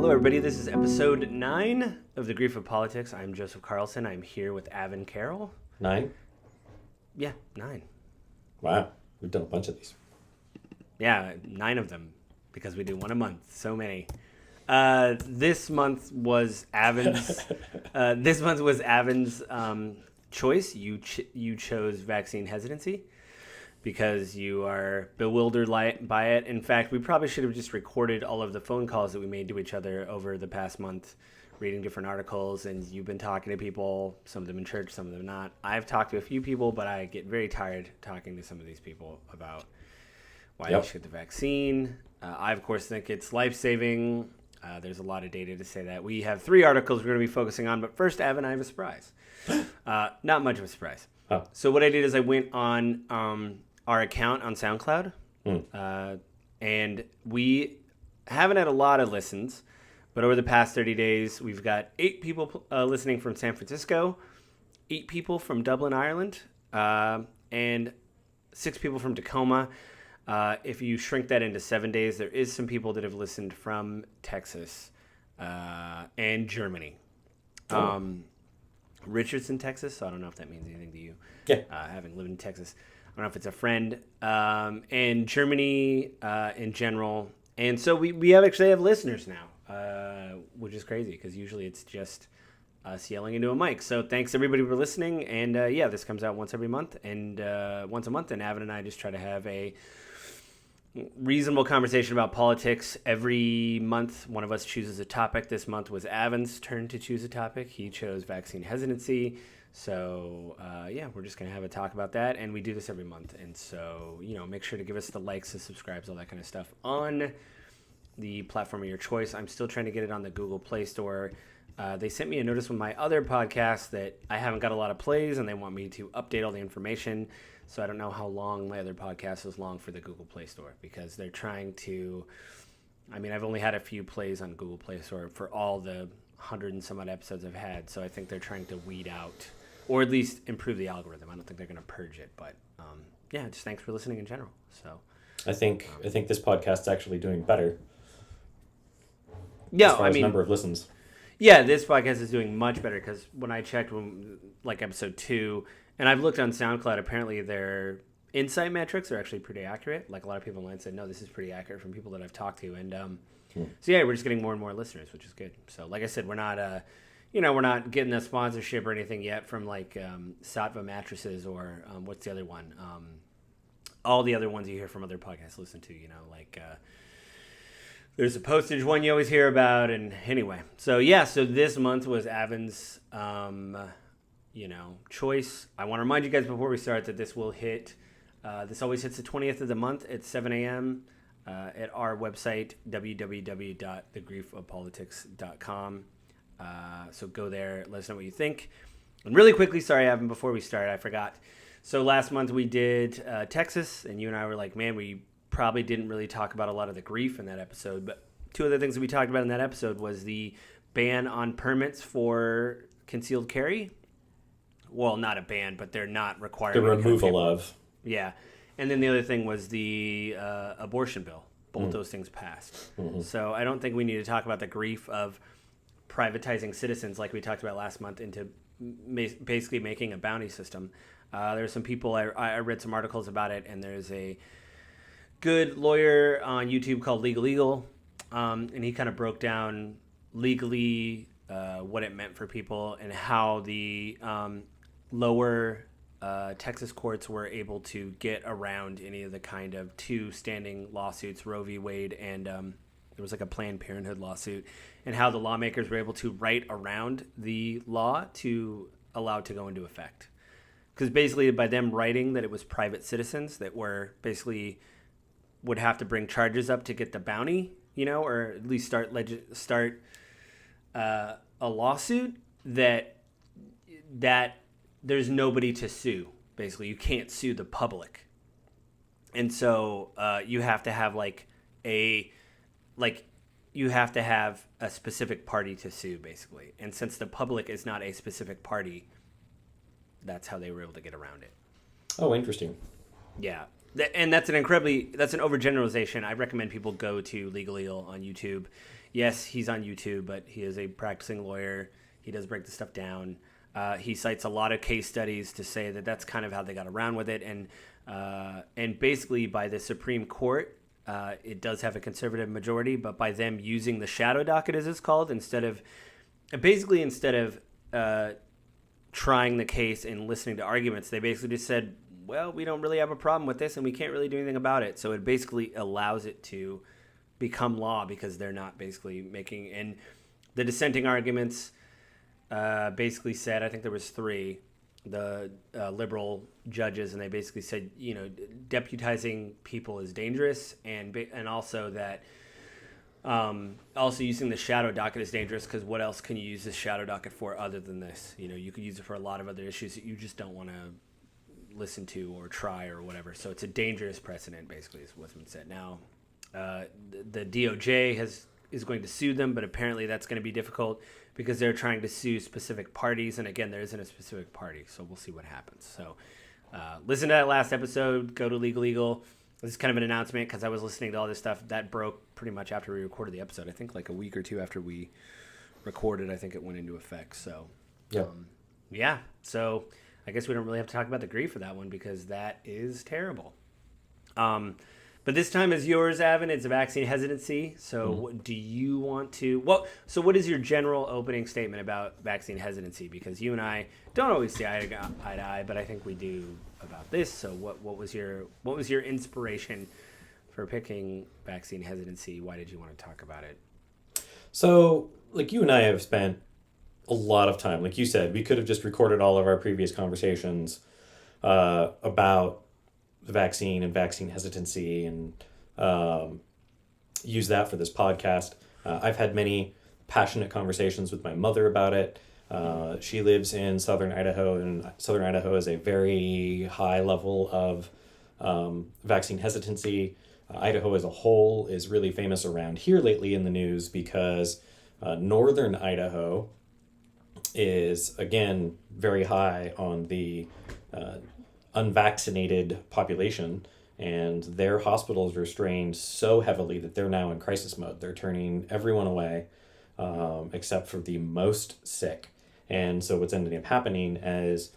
Hello, everybody. This is episode 9 of The Grief of Politics. I'm Joseph Carlson. I'm here with Avin Carroll. 9? Yeah, 9. Wow. We've done a bunch of these. Yeah, 9 of them because we do one a month. So many. This month was Avin's. Choice. You chose vaccine hesitancy because you are bewildered by it. In fact, we probably should have just recorded all of the phone calls that we made to each other over the past month, reading different articles, and you've been talking to people, some of them in church, some of them not. I've talked to a few people, but I get very tired talking to some of these people about why they should get the vaccine. I, of course, think it's life-saving. There's a lot of data to say that. We have 3 articles we're going to be focusing on, but first, Avin, I have a surprise. Not much of a surprise. Oh. So what I did is I went on our account on SoundCloud, and we haven't had a lot of listens, but over the past 30 days, we've got 8 people listening from San Francisco, 8 people from Dublin, Ireland, and 6 people from Tacoma. If you shrink that into 7 days, there is some people that have listened from Texas and Germany. Richardson, Texas, so I don't know if that means anything to you. Yeah. Having lived in Texas. I don't know if it's a friend. And Germany in general. And so we actually have listeners now, which is crazy because usually it's just us yelling into a mic. So thanks everybody for listening. And this comes out once a month. And Avin and I just try to have a reasonable conversation about politics every month. One of us chooses a topic. This month was Avin's turn to choose a topic. He chose vaccine hesitancy. So, we're just going to have a talk about that. And we do this every month. And so, make sure to give us the likes, the subscribes, all that kind of stuff on the platform of your choice. I'm still trying to get it on the Google Play Store. They sent me a notice with my other podcast that I haven't got a lot of plays, and they want me to update all the information. So I don't know how long my other podcast is long for the Google Play Store because they're trying to. I've only had a few plays on Google Play Store for all the 100 and some odd episodes I've had. So I think they're trying to weed out, or at least improve the algorithm. I don't think they're going to purge it, but just thanks for listening in general. So I think this podcast's actually doing better. Yeah, as far as number of listens. Yeah, this podcast is doing much better because when I checked, episode 2, and I've looked on SoundCloud, apparently their insight metrics are actually pretty accurate. Like a lot of people online said, no, this is pretty accurate from people that I've talked to. And we're just getting more and more listeners, which is good. So like I said, we're not, we're not getting a sponsorship or anything yet from Satva mattresses or what's the other one? All the other ones you hear from other podcasts listen to, there's a postage one you always hear about. And anyway, so this month was Avin's, choice. I want to remind you guys before we start that this will hit, this always hits the 20th of the month at 7 a.m. At our website, www.thegriefofpolitics.com. So go there, let us know what you think. And really quickly, sorry, Avin, before we start, I forgot. So last month we did Texas, and you and I were like, man, we probably didn't really talk about a lot of the grief in that episode. But 2 other things that we talked about in that episode was the ban on permits for concealed carry. Well, not a ban, but they're not required. The removal of. Yeah. And then the other thing was the abortion bill. Both those things passed. Mm-hmm. So I don't think we need to talk about the grief of privatizing citizens like we talked about last month into basically making a bounty system. There's some people, I read some articles about it, and there's a good lawyer on YouTube called Legal Eagle, and he kind of broke down legally what it meant for people and how the lower Texas courts were able to get around any of the kind of 2 standing lawsuits, Roe v. Wade, and there was a Planned Parenthood lawsuit, and how the lawmakers were able to write around the law to allow it to go into effect. Because basically by them writing that it was private citizens that were basically would have to bring charges up to get the bounty, or at least start a lawsuit that there's nobody to sue. Basically, you can't sue the public, and so you have to have you have to have a specific party to sue, basically. And since the public is not a specific party, that's how they were able to get around it. Oh, interesting. Yeah. And that's an overgeneralization. I recommend people go to Legal Eel on YouTube. Yes, he's on YouTube, but he is a practicing lawyer. He does break the stuff down. He cites a lot of case studies to say that that's kind of how they got around with it. And basically by the Supreme Court, it does have a conservative majority, but by them using the shadow docket, as it's called, instead of trying the case and listening to arguments, they basically just said, well, we don't really have a problem with this and we can't really do anything about it. So it basically allows it to become law because they're not basically making, and the dissenting arguments basically said, I think there was three, the liberal judges, and they basically said, deputizing people is dangerous, and also that also using the shadow docket is dangerous because what else can you use this shadow docket for other than this? You could use it for a lot of other issues that you just don't want to listen to or try or whatever. So it's a dangerous precedent, basically, is what's been said. Now, the DOJ is going to sue them, but apparently that's going to be difficult because they're trying to sue specific parties, and again, there isn't a specific party, so we'll see what happens. So listen to that last episode, go to Legal Eagle. This is kind of an announcement because I was listening to all this stuff. That broke pretty much after we recorded the episode. I think like a week or two after we recorded, I think it went into effect. So, yeah. So I guess we don't really have to talk about the grief for that one because that is terrible. But this time is yours, Avin. It's a vaccine hesitancy. So do you want to... so what is your general opening statement about vaccine hesitancy? Because you and I don't always see eye to eye, but I think we do about this. So what was your inspiration for picking vaccine hesitancy? Why did you want to talk about it? So, like, you and I have spent a lot of time. Like you said, we could have just recorded all of our previous conversations about the vaccine and vaccine hesitancy and use that for this podcast. I've had many passionate conversations with my mother about it. She lives in southern Idaho, and southern Idaho is a very high level of vaccine hesitancy. Idaho as a whole is really famous around here lately in the news because northern Idaho is, again, very high on the unvaccinated population, and their hospitals are strained so heavily that they're now in crisis mode. They're turning everyone away except for the most sick. And so what's ended up happening is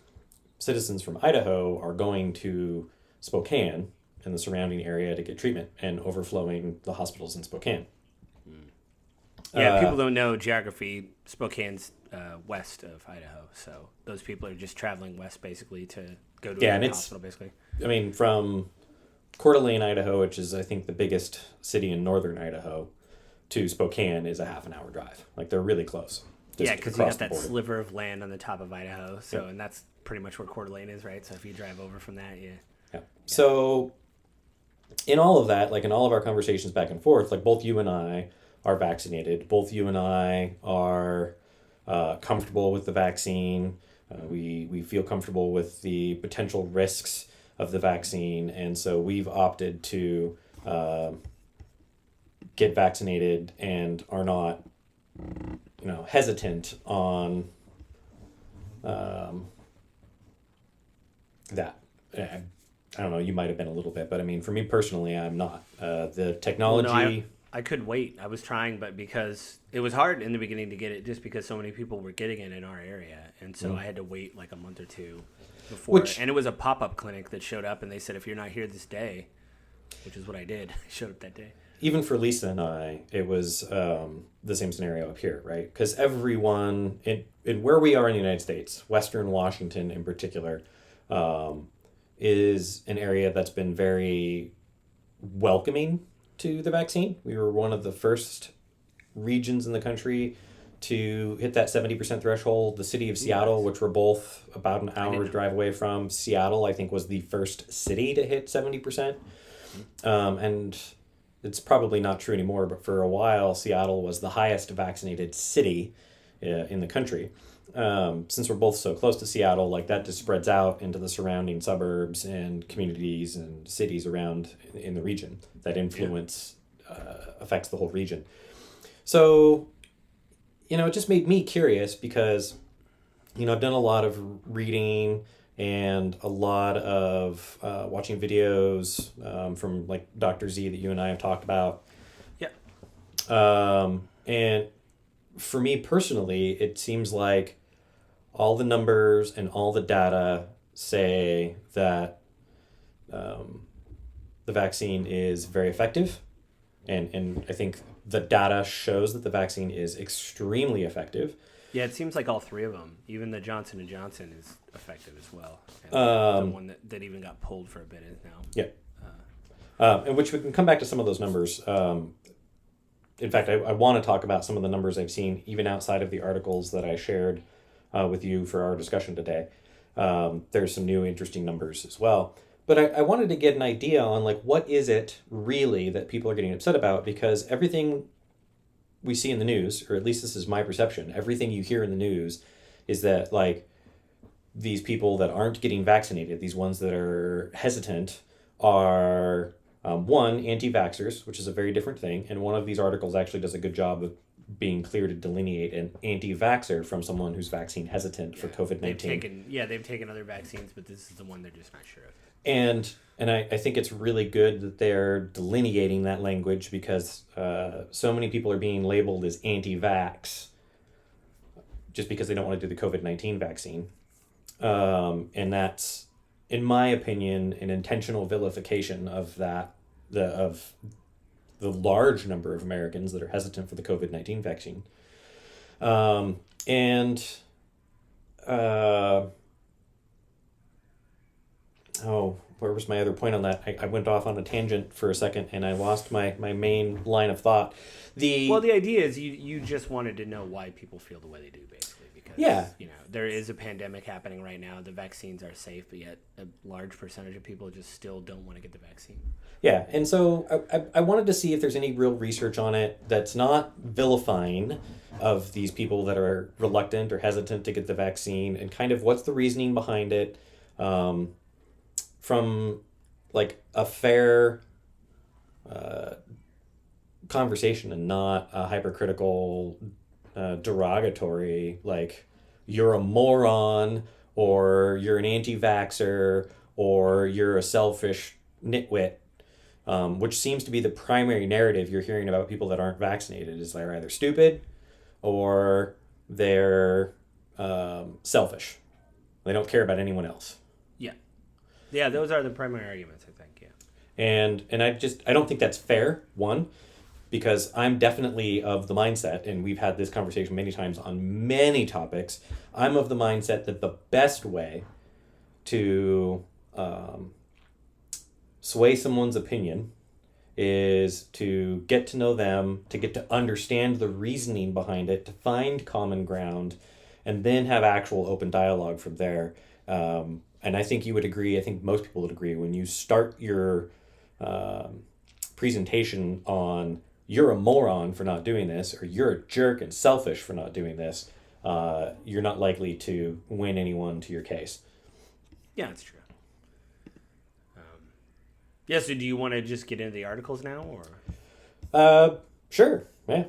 citizens from Idaho are going to Spokane and the surrounding area to get treatment and overflowing the hospitals in Spokane. Yeah, people don't know geography. Spokane's west of Idaho, so those people are just traveling west basically to go to a hospital, basically. I mean, from Coeur d'Alene, Idaho, which is, I think, the biggest city in northern Idaho, to Spokane is a half an hour drive. Like, they're really close. Yeah, because you got that sliver of land on the top of Idaho, so and that's pretty much where Coeur d'Alene is, right? So if you drive over from that, yeah. So in all of that, like in all of our conversations back and forth, like both you and I are vaccinated. Both you and I are comfortable with the vaccine. We feel comfortable with the potential risks of the vaccine, and so we've opted to get vaccinated and are not, hesitant on that. I don't know, you might have been a little bit, but I mean, for me personally, I'm not. The technology... Well, no, I could wait. I was trying, but because it was hard in the beginning to get it, just because so many people were getting it in our area, and so I had to wait like a month or two before. And it was a pop-up clinic that showed up, and they said, if you're not here this day, which is what I did, I showed up that day. Even for Lisa and I, it was the same scenario up here, right? Because everyone, in where we are in the United States, Western Washington in particular, is an area that's been very welcoming to the vaccine. We were one of the first regions in the country to hit that 70% threshold. The city of Seattle, which we're both about an hour's drive away from, Seattle, I think, was the first city to hit 70%. And it's probably not true anymore, but for a while, Seattle was the highest vaccinated city in the country. Since we're both so close to Seattle, like that just spreads out into the surrounding suburbs and communities and cities around in the region. That influence affects the whole region. So, it just made me curious because, I've done a lot of reading, and a lot of watching videos from like Dr. Z that you and I have talked about. Yeah. And for me personally, it seems like all the numbers and all the data say that the vaccine is very effective. And I think the data shows that the vaccine is extremely effective. Yeah, it seems like all three of them, even the Johnson & Johnson is effective as well. And the one that even got pulled for a bit is now. Yeah. And which we can come back to some of those numbers. In fact, I want to talk about some of the numbers I've seen, even outside of the articles that I shared with you for our discussion today. There's some new interesting numbers as well. But I wanted to get an idea on like what is it really that people are getting upset about, because everything we see in the news, or at least this is my perception, everything you hear in the news is that like these people that aren't getting vaccinated, these ones that are hesitant, are one, anti-vaxxers, which is a very different thing. And one of these articles actually does a good job of being clear to delineate an anti-vaxxer from someone who's vaccine hesitant for COVID-19. They've taken other vaccines, but this is the one they're just not sure of. And I think it's really good that they're delineating that language, because so many people are being labeled as anti-vax just because they don't want to do the COVID-19 vaccine. And that's, in my opinion, an intentional vilification of the large number of Americans that are hesitant for the COVID-19 vaccine. Where was my other point on that? I went off on a tangent for a second and I lost my main line of thought. The idea is you just wanted to know why people feel the way they do, basically, because there is a pandemic happening right now. The vaccines are safe, but yet a large percentage of people just still don't want to get the vaccine. Yeah, and so I wanted to see if there's any real research on it that's not vilifying of these people that are reluctant or hesitant to get the vaccine, and kind of what's the reasoning behind it. From like a fair conversation, and not a hypercritical, derogatory, like you're a moron, or you're an anti-vaxxer, or you're a selfish nitwit, which seems to be the primary narrative you're hearing about people that aren't vaccinated, is they're either stupid or they're selfish. They don't care about anyone else. Yeah, those are the primary arguments, I think, yeah. And I don't think that's fair, one, because I'm definitely of the mindset, and we've had this conversation many times on many topics, I'm of the mindset that the best way to sway someone's opinion is to get to know them, to get to understand the reasoning behind it, to find common ground, and then have actual open dialogue from there. And I think you would agree, I think most people would agree, when you start your presentation on you're a moron for not doing this, or you're a jerk and selfish for not doing this, you're not likely to win anyone to your case. Yeah, that's true. So do you want to just get into the articles now, or? Sure, yeah.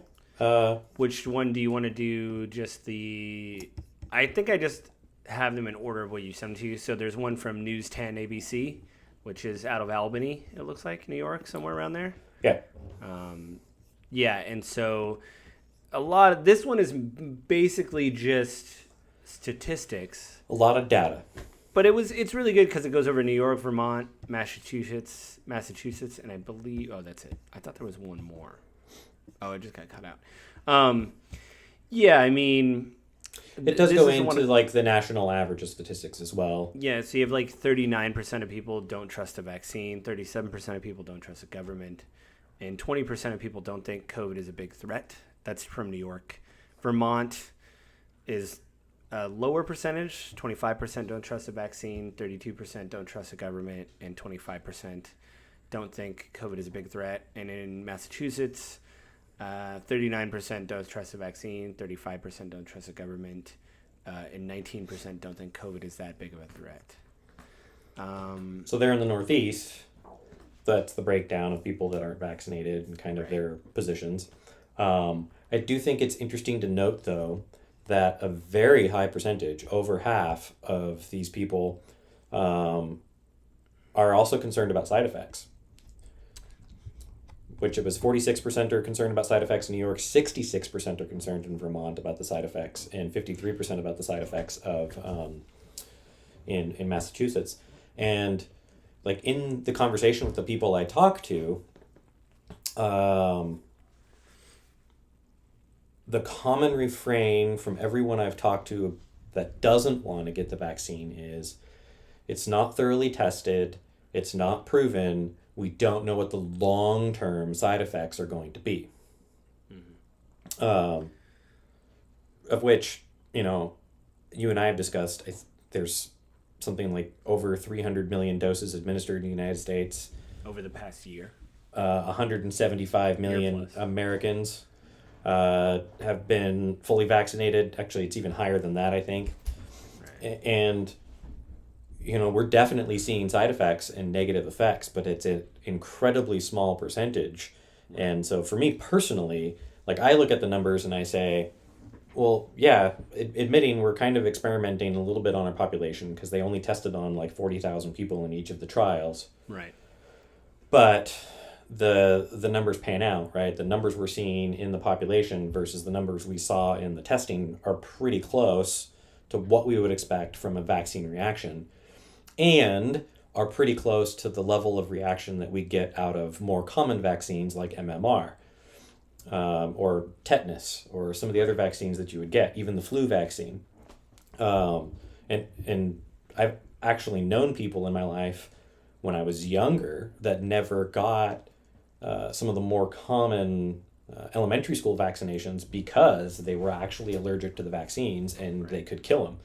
Which one do you want to do? I think I just have them in order of what you sent to you. So there's one from News 10 ABC, which is out of Albany, it looks like, New York, somewhere around there. Yeah. And so this one is basically just statistics. A lot of data. But it's really good because it goes over New York, Vermont, Massachusetts, and I believe, that's it. I thought there was one more. Oh, it just got cut out. I mean, it does go into like the national average of statistics as well. Yeah, so you have like 39% of people don't trust a vaccine, 37% of people don't trust the government, and 20% of people don't think COVID is a big threat. That's from New York. Vermont is a lower percentage, 25% don't trust the vaccine, 32% don't trust the government, and 25% don't think COVID is a big threat. And in Massachusetts, 39% don't trust the vaccine, 35% don't trust the government, and 19% don't think COVID is that big of a threat. So they're in the Northeast. That's the breakdown of people that aren't vaccinated and kind of their positions. I do think it's interesting to note, though, that a very high percentage, over half of these people, are also concerned about side effects, which it was 46% are concerned about side effects in New York, 66% are concerned in Vermont about the side effects, and 53% about the side effects of in Massachusetts. And like in the conversation with the people I talk to, the common refrain from everyone I've talked to that doesn't want to get the vaccine is, it's not thoroughly tested, it's not proven, we don't know what the long-term side effects are going to be. Of which, you know, you and I have discussed, there's something like over 300 million doses administered in the United States. Over the past year. 175 million Americans have been fully vaccinated. Actually, it's even higher than that, I think. Right. And, you know, we're definitely seeing side effects and negative effects, but it's an incredibly small percentage. Right. And so for me personally, like I look at the numbers and I say, well, yeah, admitting we're kind of experimenting a little bit on our population because they only tested on like 40,000 people in each of the trials. Right. But the numbers pan out, right? The numbers we're seeing in the population versus the numbers we saw in the testing are pretty close to what we would expect from a vaccine reaction, and are pretty close to the level of reaction that we get out of more common vaccines like MMR, or tetanus, or some of the other vaccines that you would get, even the flu vaccine. And I've actually known people in my life when I was younger that never got some of the more common elementary school vaccinations because they were actually allergic to the vaccines and right. They could kill them.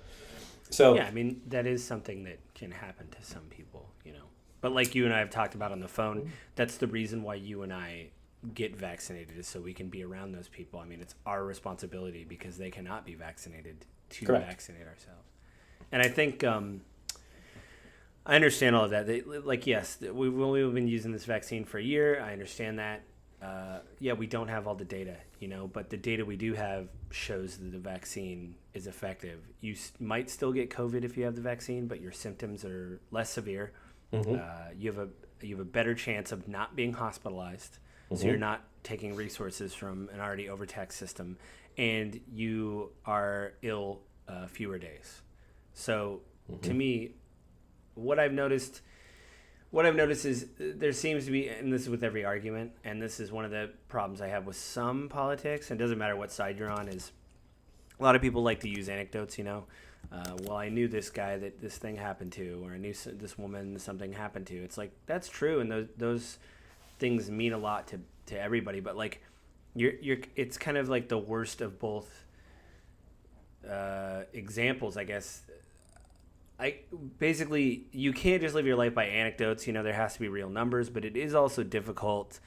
So yeah, I mean, that is something that can happen to some people, you know. But like you and I have talked about on the phone, that's the reason why you and I get vaccinated, is so we can be around those people. I mean, it's our responsibility because they cannot be vaccinated to Correct. Vaccinate ourselves. And I think I understand all of that. Like, yes, we've only been using this vaccine for a year. I understand that. Yeah, we don't have all the data, you know, but the data we do have shows that the vaccine is effective. You might still get COVID if you have the vaccine, but your symptoms are less severe. Mm-hmm. You have a better chance of not being hospitalized, mm-hmm. so you're not taking resources from an already overtaxed system, and you are ill fewer days. So, mm-hmm. to me, what I've noticed is there seems to be, and this is with every argument, and this is one of the problems I have with some politics, and it doesn't matter what side you're on, is a lot of people like to use anecdotes, you know. Well, I knew this guy that this thing happened to, or I knew this woman something happened to. It's like, that's true, and those things mean a lot to everybody, but like it's kind of like the worst of both examples, I guess. Basically, you can't just live your life by anecdotes. You know, there has to be real numbers, but it is also difficult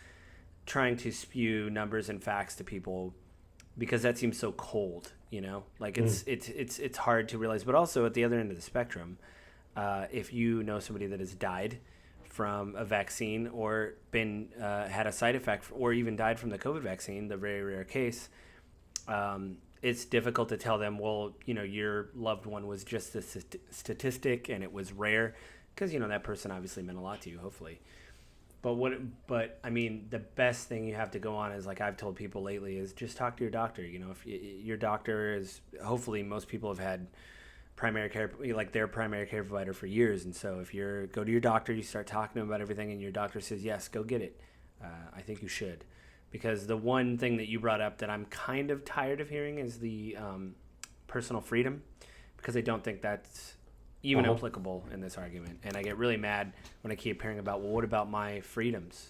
trying to spew numbers and facts to people because that seems so cold. You know, like it's hard to realize. But also at the other end of the spectrum, if you know somebody that has died from a vaccine or been had a side effect or even died from the COVID vaccine, the very rare case. It's difficult to tell them, well, you know, your loved one was just a statistic and it was rare, because, you know, that person obviously meant a lot to you, hopefully. But I mean, the best thing you have to go on is, like I've told people lately, is just talk to your doctor. You know, if your doctor is, hopefully most people have had primary care, like their primary care provider for years. And so if go to your doctor, you start talking to them about everything and your doctor says, yes, go get it. I think you should. Because the one thing that you brought up that I'm kind of tired of hearing is the personal freedom, because I don't think that's even applicable in this argument. And I get really mad when I keep hearing about, well, what about my freedoms?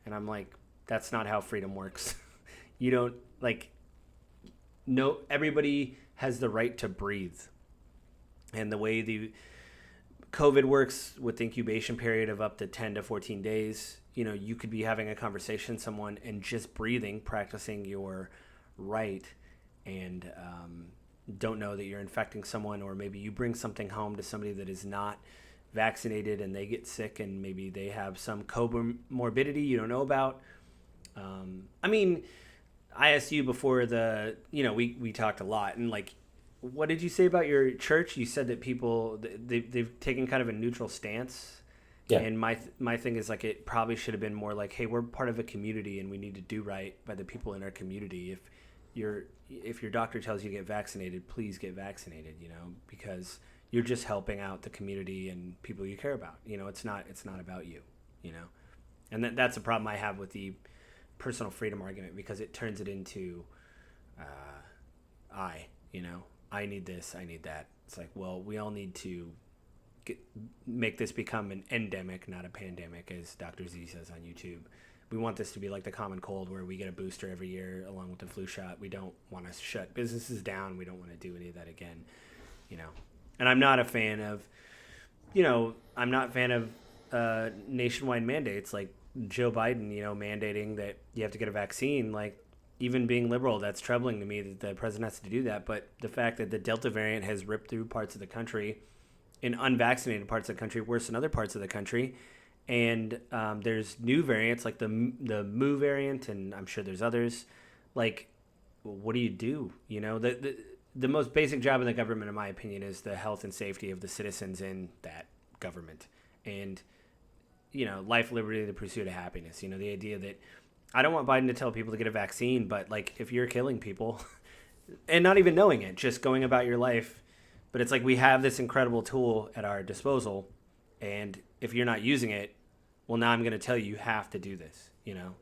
And I'm like, that's not how freedom works. You don't, like, no, everybody has the right to breathe. And the way the COVID works with the incubation period of up to 10 to 14 days, you know, you could be having a conversation with someone and just breathing, practicing your right, and don't know that you're infecting someone, or maybe you bring something home to somebody that is not vaccinated and they get sick and maybe they have some comorbidity you don't know about. I mean, I asked you before we talked a lot, and like, what did you say about your church? You said that they've taken kind of a neutral stance. Yeah. And my thing is like it probably should have been more like, hey, we're part of a community and we need to do right by the people in our community. If your doctor tells you to get vaccinated, please get vaccinated, because you're just helping out the community and people you care about. It's not about you, And that's a problem I have with the personal freedom argument, because it turns it into I need this, I need that. It's like, well, we all need to make this become an endemic, not a pandemic, as Dr. Z says on YouTube. We want this to be like the common cold, where we get a booster every year along with the flu shot. We don't want to shut businesses down. We don't want to do any of that again, And I'm not a fan of, nationwide mandates like Joe Biden, mandating that you have to get a vaccine. Like, even being liberal, that's troubling to me that the president has to do that. But the fact that the Delta variant has ripped through parts of the country, in unvaccinated parts of the country, worse than other parts of the country, and there's new variants like the Mu variant, and I'm sure there's others. Like, what do? The most basic job in the government, in my opinion, is the health and safety of the citizens in that government, and life, liberty, the pursuit of happiness. The idea that I don't want Biden to tell people to get a vaccine, but like if you're killing people and not even knowing it, just going about your life. But it's like we have this incredible tool at our disposal, and if you're not using it, well, now I'm going to tell you have to do this,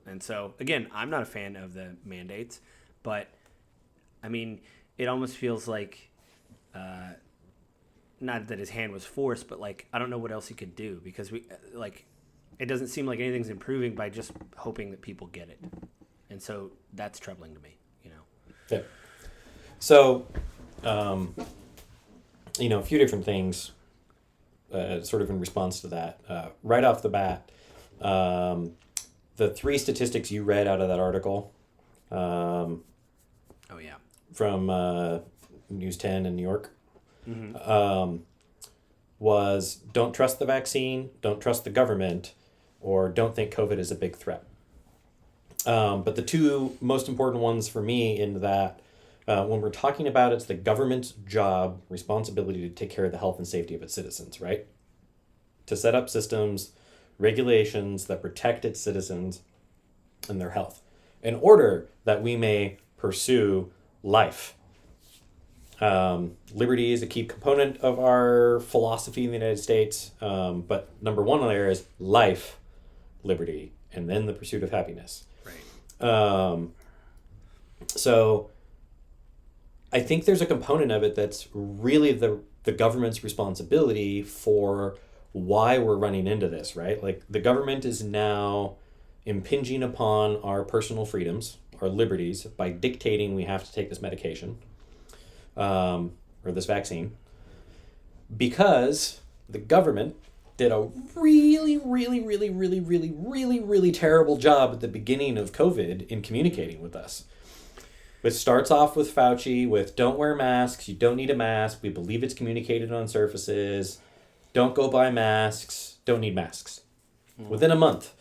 And so, again, I'm not a fan of the mandates, but, I mean, it almost feels like, not that his hand was forced, but, like, I don't know what else he could do, because it doesn't seem like anything's improving by just hoping that people get it. And so that's troubling to me, Yeah. So, a few different things sort of in response to that. Right off the bat, the three statistics you read out of that article from News 10 in New York was don't trust the vaccine, don't trust the government, or don't think COVID is a big threat. But the two most important ones for me in that, when we're talking about it's the government's job, responsibility to take care of the health and safety of its citizens, right? To set up systems, regulations that protect its citizens and their health in order that we may pursue life. Liberty is a key component of our philosophy in the United States, but number one on there is life, liberty, and then the pursuit of happiness. Right. So I think there's a component of it that's really the government's responsibility for why we're running into this, right? Like, the government is now impinging upon our personal freedoms, our liberties, by dictating we have to take this medication or this vaccine, because the government did a really, really, really, really, really, really, really terrible job at the beginning of COVID in communicating with us. It starts off with Fauci with don't wear masks, you don't need a mask, we believe it's communicated on surfaces, don't go buy masks, don't need masks. Within a month,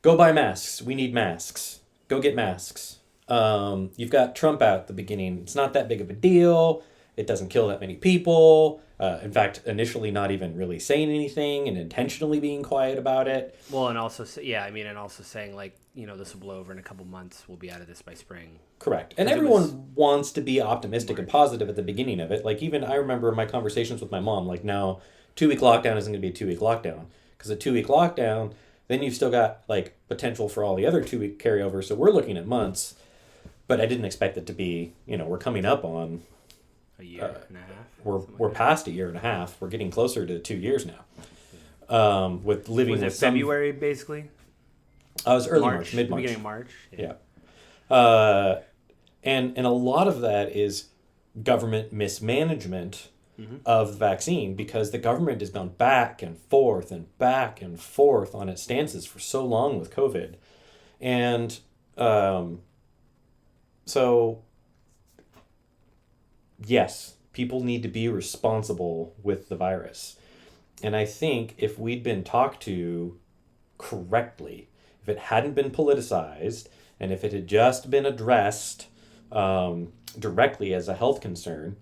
go buy masks, we need masks, go get masks. You've got Trump out at the beginning, it's not that big of a deal, it doesn't kill that many people. In fact, initially not even really saying anything and intentionally being quiet about it. Well, and also, and also saying, like, this will blow over in a couple months. We'll be out of this by spring. Correct. And everyone wants to be optimistic and positive at the beginning of it. Like, even I remember my conversations with my mom, like, now 2-week lockdown isn't going to be a 2-week lockdown. Because a 2-week lockdown, then you've still got, like, potential for all the other 2-week carryovers. So we're looking at months. But I didn't expect it to be, we're coming up on a year and a half. We're past a year and a half. We're getting closer to 2 years now. With living was with it February, basically? It was early March, mid-March. Beginning of March. Yeah. And a lot of that is government mismanagement of the vaccine, because the government has gone back and forth on its stances for so long with COVID. And so, yes, people need to be responsible with the virus. And I think if we'd been talked to correctly, if it hadn't been politicized, and if it had just been addressed directly as a health concern,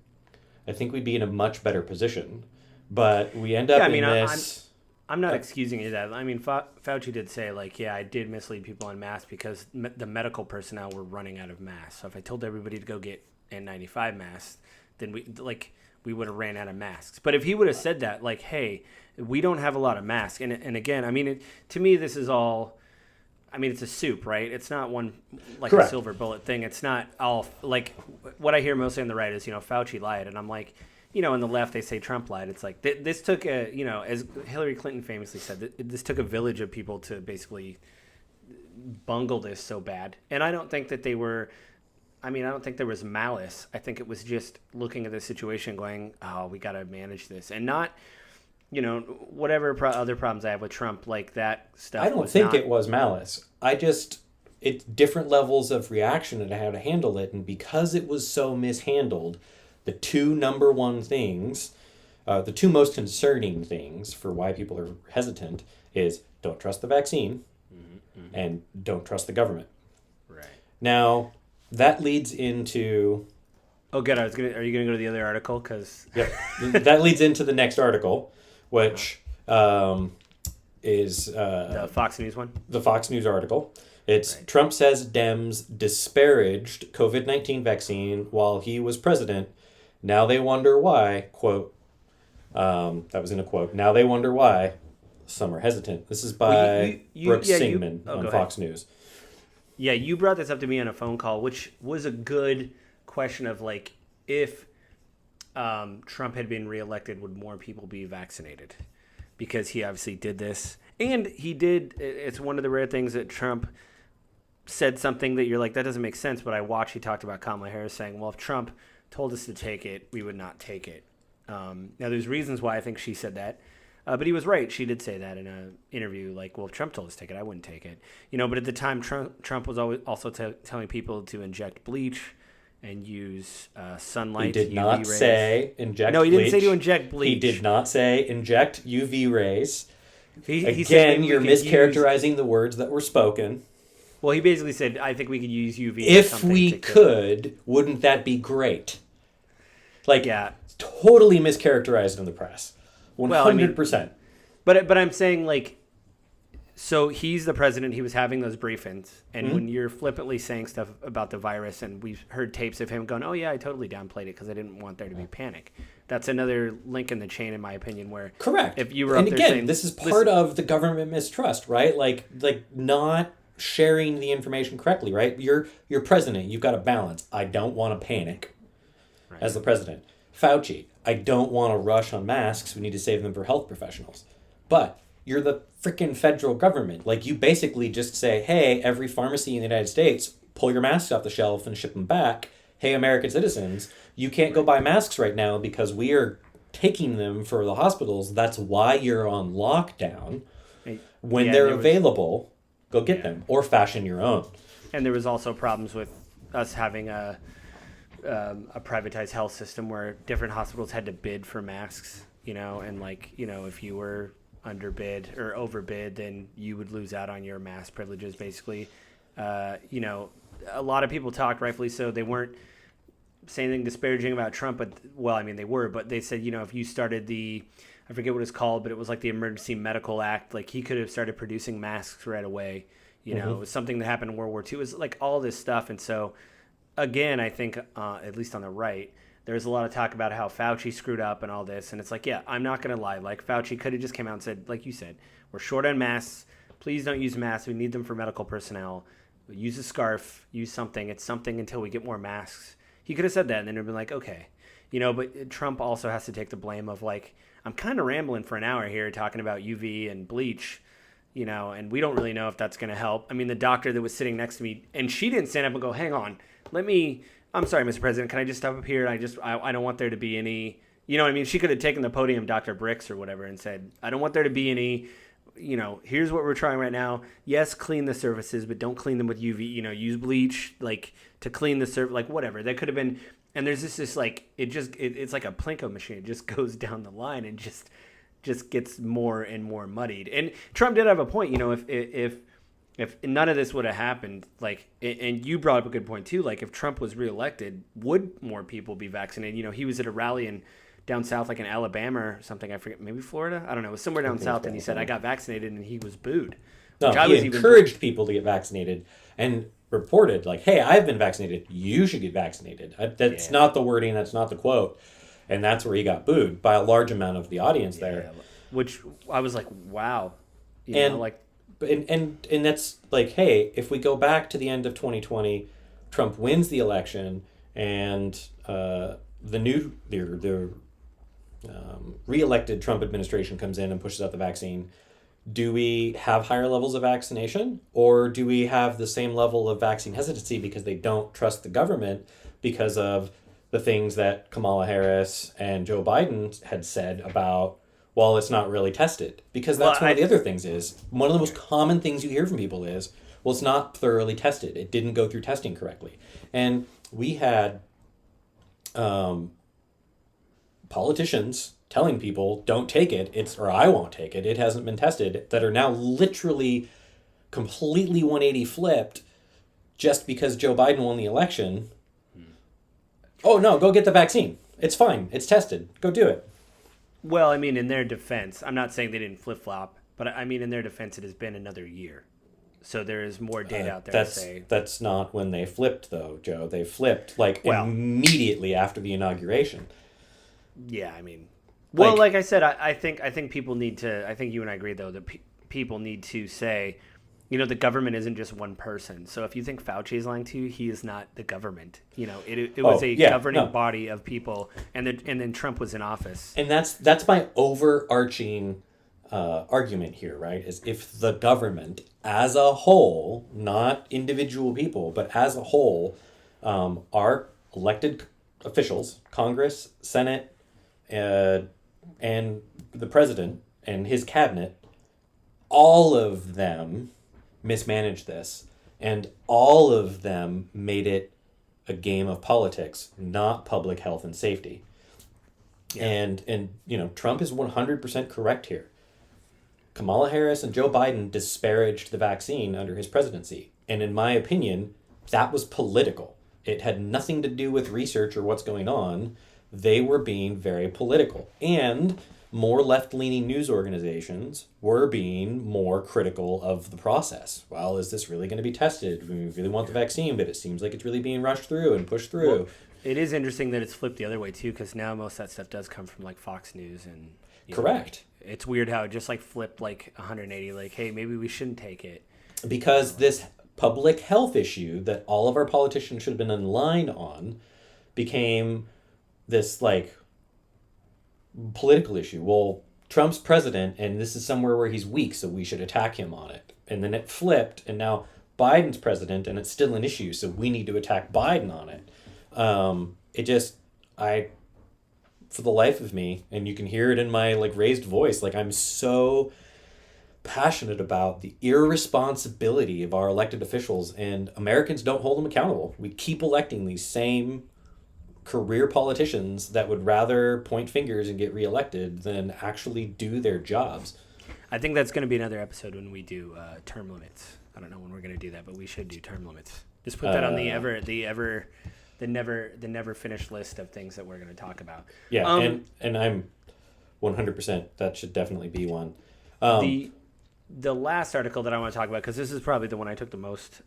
I think we'd be in a much better position. But we end up in this. I'm not excusing you that. I mean, Fauci did say, like, yeah, I did mislead people on masks because the medical personnel were running out of masks. So if I told everybody to go get N95 masks, then we would have ran out of masks. But if he would have said that, like, hey, we don't have a lot of masks. And again, I mean, to me, this is all, I mean, it's a soup, right? It's not one, like Correct. a silver bullet thing. It's not all, like, what I hear mostly on the right is, Fauci lied. And I'm like, on the left, they say Trump lied. It's like, this took as Hillary Clinton famously said, this took a village of people to basically bungle this so bad. And I don't think that they were, I don't think there was malice. I think it was just looking at the situation going, oh, we got to manage this. And not, whatever other problems I have with Trump, like that stuff. I don't think it was malice. It's different levels of reaction and how to handle it. And because it was so mishandled, the two number one things, the two most concerning things for why people are hesitant is don't trust the vaccine and don't trust the government. Right. Now, that leads into... Oh, good. Are you going to go to the other article? Yep. That leads into the next article, which is... the Fox News one? The Fox News article. It's right. Trump says Dems disparaged COVID-19 vaccine while he was president. Now they wonder why, quote, that was in a quote, now they wonder why some are hesitant. This is by Brooks Singman on Fox News. Yeah, you brought this up to me on a phone call, which was a good question of, like, if Trump had been reelected, would more people be vaccinated? Because he obviously did this. And it's one of the rare things that Trump said something that you're like, that doesn't make sense. But he talked about Kamala Harris saying, well, if Trump told us to take it, we would not take it. Now, there's reasons why I think she said that. But he was right. She did say that in an interview, like, well, if Trump told us to take it, I wouldn't take it. But at the time, Trump was always also telling people to inject bleach and use sunlight. He did UV not rays. Say inject bleach. No, he didn't say to inject bleach. He did not say inject UV rays. He said you're mischaracterizing the words that were spoken. Well, he basically said, I think we could use UV. If we could, wouldn't that be great? Like, yeah. Totally mischaracterized in the press. 100%. But I'm saying, like, so he's the president. He was having those briefings. And when you're flippantly saying stuff about the virus, and we've heard tapes of him going, oh, yeah, I totally downplayed it because I didn't want there to be panic. That's another link in the chain, in my opinion, where... Correct. If you were up there saying... this is part of the government mistrust, right? Like not sharing the information correctly, right? You're president. You've got to balance. I don't want to panic as the president. Fauci, I don't want to rush on masks. We need to save them for health professionals. But you're the freaking federal government. Like, you basically just say, hey, every pharmacy in the United States, pull your masks off the shelf and ship them back. Hey, American citizens, you can't go buy masks right now because we are taking them for the hospitals. That's why you're on lockdown. When they're available, go get them or fashion your own. And there was also problems with us having a privatized health system where different hospitals had to bid for masks, and if you were underbid or overbid, then you would lose out on your mask privileges, basically. A lot of people talked, rightfully so. They weren't saying anything disparaging about Trump, but, they were, but they said, if you started I forget what it's called, but it was like the Emergency Medical Act, like he could have started producing masks right away. It was something that happened in World War II. It was like all this stuff. And so, again, I think, at least on the right, there's a lot of talk about how Fauci screwed up and all this. And it's like, yeah, I'm not going to lie. Like, Fauci could have just came out and said, like you said, we're short on masks. Please don't use masks. We need them for medical personnel. Use a scarf. Use something. It's something until we get more masks. He could have said that, and then it would have been like, okay. But Trump also has to take the blame of, like, I'm kind of rambling for an hour here talking about UV and bleach, and we don't really know if that's going to help. I mean, the doctor that was sitting next to me, and she didn't stand up and go, hang on, I'm sorry, Mr. President, can I just stop up here? I don't want there to be any, she could have taken the podium, Dr. Bricks or whatever, and said, I don't want there to be any, here's what we're trying right now. Yes, clean the surfaces, but don't clean them with UV, use bleach, like, to clean the surface, like, whatever. That could have been, and there's this like, it's like a Plinko machine. It just goes down the line and just gets more and more muddied. And Trump did have a point, if if none of this would have happened, like, and you brought up a good point too, like if Trump was reelected, would more people be vaccinated? You know, he was at a rally down south, like in Alabama or something, I forget, maybe Florida, I don't know, it was somewhere down south, and he said, I got vaccinated, and he was booed. No, he encouraged people to get vaccinated and reported, like, hey, I've been vaccinated, you should get vaccinated. That's not the wording, that's not the quote. And that's where he got booed by a large amount of the audience there. Which I was like, wow. And that's like, hey, if we go back to the end of 2020, Trump wins the election, and the re-elected Trump administration comes in and pushes out the vaccine. Do we have higher levels of vaccination, or do we have the same level of vaccine hesitancy because they don't trust the government because of the things that Kamala Harris and Joe Biden had said about, well, it's not really tested? Because that's one of the other things is, one of the most common things you hear from people is, well, it's not thoroughly tested. It didn't go through testing correctly. And we had politicians telling people, don't take it, or I won't take it, it hasn't been tested, that are now literally completely 180 flipped just because Joe Biden won the election. Oh, no, go get the vaccine. It's fine. It's tested. Go do it. Well, I mean, in their defense, I'm not saying they didn't flip-flop, but I mean, in their defense, it has been another year. So there is more data out there to say... That's not when they flipped, though, Joe. They flipped, immediately after the inauguration. Yeah, I mean... Well, like I said, I think people need to... I think you and I agree, though, that people need to say, you know, the government isn't just one person. So if you think Fauci is lying to you, he is not the government. You know, it was a governing body of people, and then Trump was in office. And that's my overarching argument here, right? Is if the government as a whole, not individual people, but as a whole, are elected officials, Congress, Senate, and the president and his cabinet, all of them mismanaged this, and all of them made it a game of politics, not public health and safety. Yeah. And you know, Trump is 100% correct here. Kamala Harris and Joe Biden disparaged the vaccine under his presidency, and in my opinion, that was political. It had nothing to do with research or what's going on. They were being very political, and more left-leaning news organizations were being more critical of the process. Well, is this really going to be tested? We really want the vaccine, but it seems like it's really being rushed through and pushed through. Well, it is interesting that it's flipped the other way, too, because now most of that stuff does come from, like, Fox News. And correct. Know, it's weird how it just, like, flipped, like, 180, like, hey, maybe we shouldn't take it. Because this public health issue that all of our politicians should have been aligned on became this, like, political issue. Well, Trump's president, and this is somewhere where he's weak, so we should attack him on it. And then it flipped, and now Biden's president, and it's still an issue, so we need to attack Biden on it. For the life of me, and you can hear it in my, like, raised voice, like, I'm so passionate about the irresponsibility of our elected officials, and Americans don't hold them accountable. We keep electing these same career politicians that would rather point fingers and get reelected than actually do their jobs. I think that's going to be another episode when we do term limits. I don't know when we're going to do that, but we should do term limits. Just put that on the never finished list of things that we're going to talk about. Yeah, and I'm 100%. That should definitely be one. The last article that I want to talk about, because this is probably the one I took the most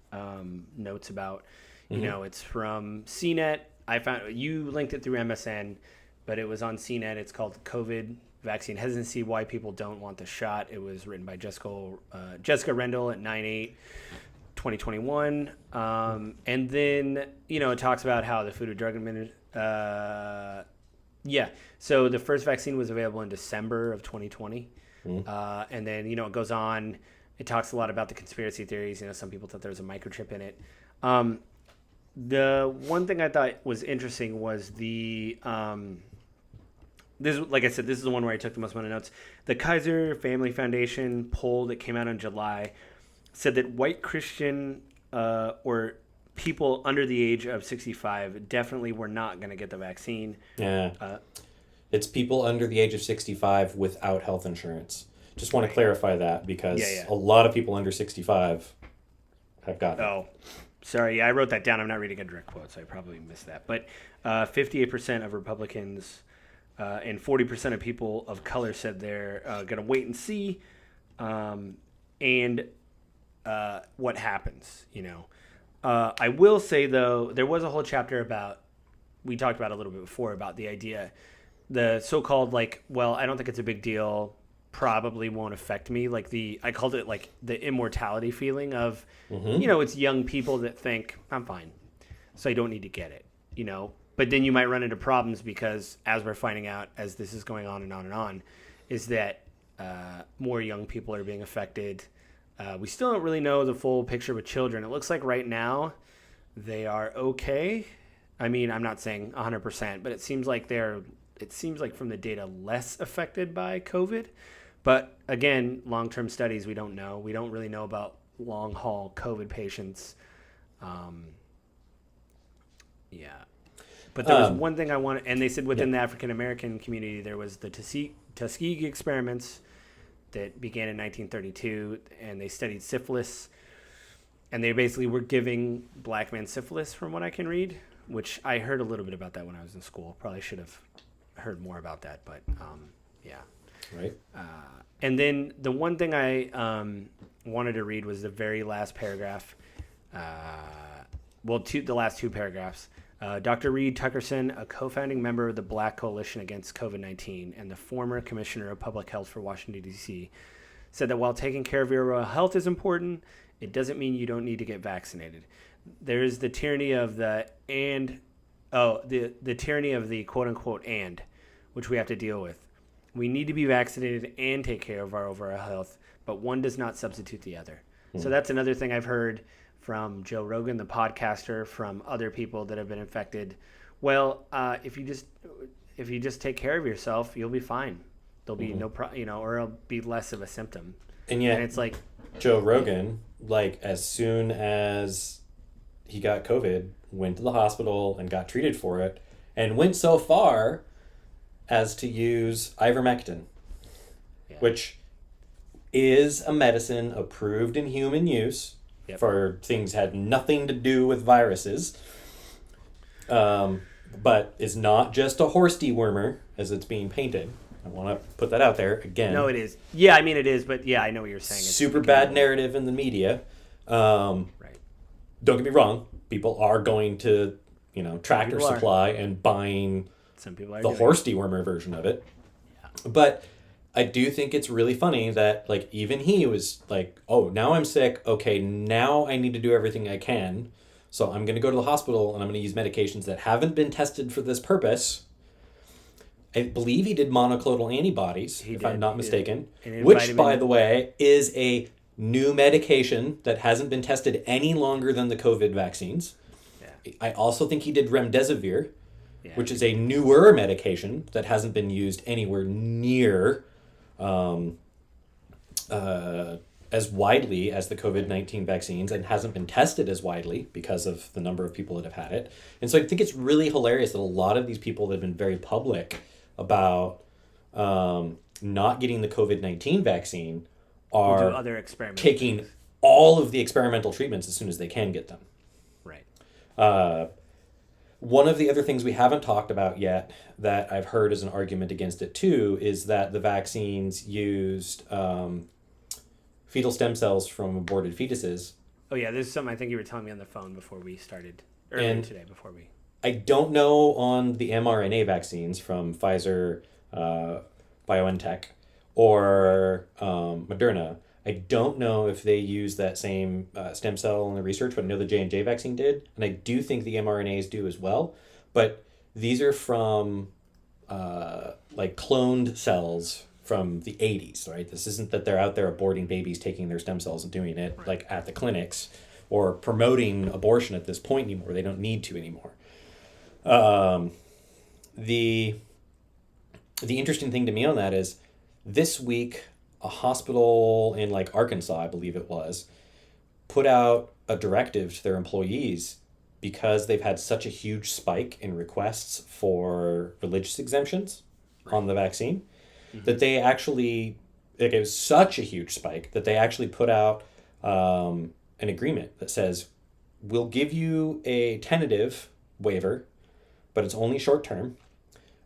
notes about. You know, it's from CNET. I found you linked it through MSN, but it was on CNET. It's called COVID Vaccine Hesitancy: Why People Don't Want the Shot. It was written by Jessica Rendell at 9/8/2021. And then, you know, it talks about how the Food and Drug Administration. So the first vaccine was available in December of 2020. And then, you know, it goes on. It talks a lot about the conspiracy theories. You know, some people thought there was a microchip in it. The one thing I thought was interesting was this, like I said, this is the one where I took the most amount of notes. The Kaiser Family Foundation poll that came out in July said that white Christian or people under the age of 65 definitely were not going to get the vaccine. Yeah. It's people under the age of 65 without health insurance. Just want to clarify that because a lot of people under 65 have gotten it. Oh, sorry. Yeah, I wrote that down. I'm not reading a direct quote, so I probably missed that. But 58% of Republicans and 40% of people of color said they're going to wait and see, and what happens. I will say though, there was a whole chapter about, we talked about it a little bit before, about the idea, the so-called I don't think it's a big deal, probably won't affect me. I called it like the immortality feeling of, it's young people that think I'm fine, so I don't need to get it, But then you might run into problems because, as we're finding out as this is going on and on and on, is that more young people are being affected. We still don't really know the full picture with children. It looks like right now they are okay. I mean, I'm not saying 100%, but it seems like from the data less affected by COVID. But again, long-term studies, we don't know. We don't really know about long-haul COVID patients. But there was one thing I wanted, and they said within the African-American community, there was the Tuskegee experiments that began in 1932, and they studied syphilis. And they basically were giving black men syphilis, from what I can read, which I heard a little bit about that when I was in school. Probably should have heard more about that, but yeah. Right. And then the one thing I wanted to read was the very last paragraph. The last two paragraphs. Dr. Reed Tuckerson, a co-founding member of the Black Coalition Against COVID-19 and the former Commissioner of Public Health for Washington, D.C., said that while taking care of your oral health is important, it doesn't mean you don't need to get vaccinated. There is the tyranny of the tyranny of the quote-unquote and, which we have to deal with. We need to be vaccinated and take care of our overall health, but one does not substitute the other. So that's another thing I've heard from Joe Rogan, the podcaster, from other people that have been infected. Well, if you just take care of yourself, you'll be fine. There'll be or it'll be less of a symptom. And yet, and it's like Joe Rogan, as soon as he got COVID, went to the hospital and got treated for it, and went so far as to use ivermectin, which is a medicine approved in human use for things had nothing to do with viruses, but is not just a horse dewormer as it's being painted. I want to put that out there again. No, it is. Yeah, I mean it is, but yeah, I know what you're saying. It's super bad narrative in the media. Right. Don't get me wrong. People are going to, Tractor Supply and buying some people are the horse dewormer version of it. Yeah. But I do think it's really funny that even he was like, oh, now I'm sick. Okay, now I need to do everything I can. So I'm going to go to the hospital and I'm going to use medications that haven't been tested for this purpose. I believe he did monoclonal antibodies, if I'm not mistaken, which, by the way, is a new medication that hasn't been tested any longer than the COVID vaccines. Yeah. I also think he did remdesivir, which is a newer medication that hasn't been used anywhere near as widely as the COVID-19 vaccines and hasn't been tested as widely because of the number of people that have had it. And so I think it's really hilarious that a lot of these people that have been very public about not getting the COVID-19 vaccine are other taking all of the experimental treatments as soon as they can get them. Right. One of the other things we haven't talked about yet that I've heard as an argument against it too is that the vaccines used fetal stem cells from aborted fetuses. Oh yeah, this is something I think you were telling me on the phone before we started, earlier today before we... I don't know on the mRNA vaccines from Pfizer, BioNTech, or Moderna. I don't know if they use that same stem cell in the research, but I know the J&J vaccine did, and I do think the mRNAs do as well. But these are from cloned cells from the 80s, right? This isn't that they're out there aborting babies, taking their stem cells and doing it at the clinics or promoting abortion at this point anymore. They don't need to anymore. The interesting thing to me on that is this week, a hospital in Arkansas, I believe it was, put out a directive to their employees because they've had such a huge spike in requests for religious exemptions on the vaccine, that they actually, it was such a huge spike that they actually put out an agreement that says, we'll give you a tentative waiver, but it's only short term.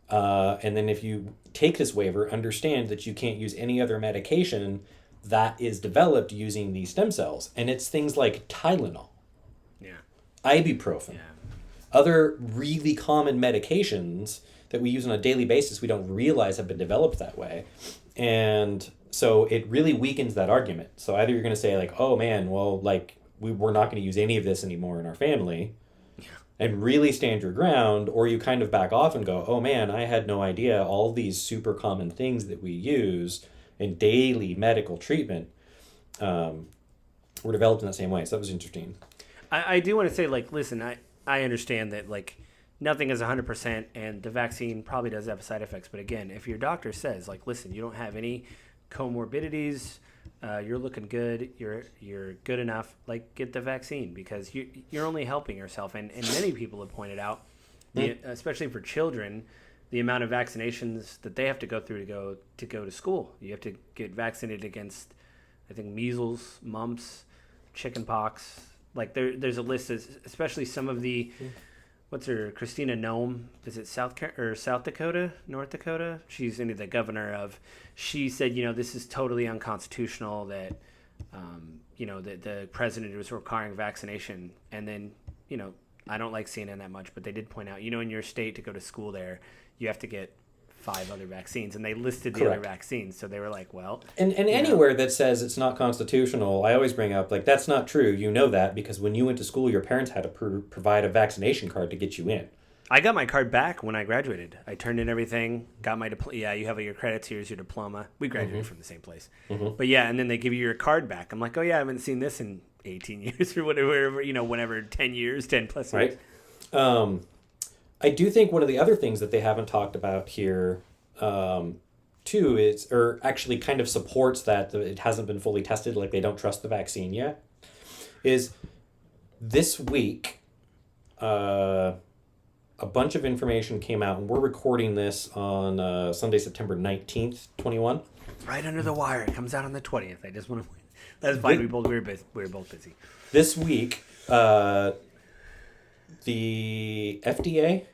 And then if you take this waiver, understand that you can't use any other medication that is developed using these stem cells. And it's things like Tylenol, ibuprofen, other really common medications that we use on a daily basis we don't realize have been developed that way. And so it really weakens that argument. So either you're going to say like, oh man, well, like we're not going to use any of this anymore in our family and really stand your ground, or you kind of back off and go, oh man, I had no idea all these super common things that we use in daily medical treatment were developed in that same way. So that was interesting. I do want to say, like, listen, I understand that, like, nothing is 100%, and the vaccine probably does have side effects. But again, if your doctor says, like, listen, you don't have any comorbidities, you're looking good, you're good enough, like, get the vaccine, because you're only helping yourself. And many people have pointed out, especially for children, the amount of vaccinations that they have to go through to go to school. You have to get vaccinated against, I think, measles, mumps, chickenpox. Like there's a list, especially some of the, what's her, Christina Nome, is it South Dakota, North Dakota? She's into the governor of, she said, this is totally unconstitutional that, that the president was requiring vaccination. And then, I don't like CNN that much, but they did point out, in your state to go to school there, you have to get 5 other vaccines, and they listed the other vaccines. So they were like, well, and anywhere that says it's not constitutional, I always bring up, like, that's not true. You know that because when you went to school, your parents had to provide a vaccination card to get you in. I got my card back when I graduated. I turned in everything, got my diploma. Yeah, you have your credits, here's your diploma. We graduated from the same place. But yeah, and then they give you your card back. I'm like, oh yeah, I haven't seen this in 18 years or whatever, whenever, 10 years, 10 plus years. Right. I do think one of the other things that they haven't talked about here, too, is, or actually kind of supports that it hasn't been fully tested, like they don't trust the vaccine yet, is this week, a bunch of information came out, and we're recording this on Sunday, September 19th, 21. Right under the wire. It comes out on the 20th. I just want to... That's fine. We were both busy. This week, the FDA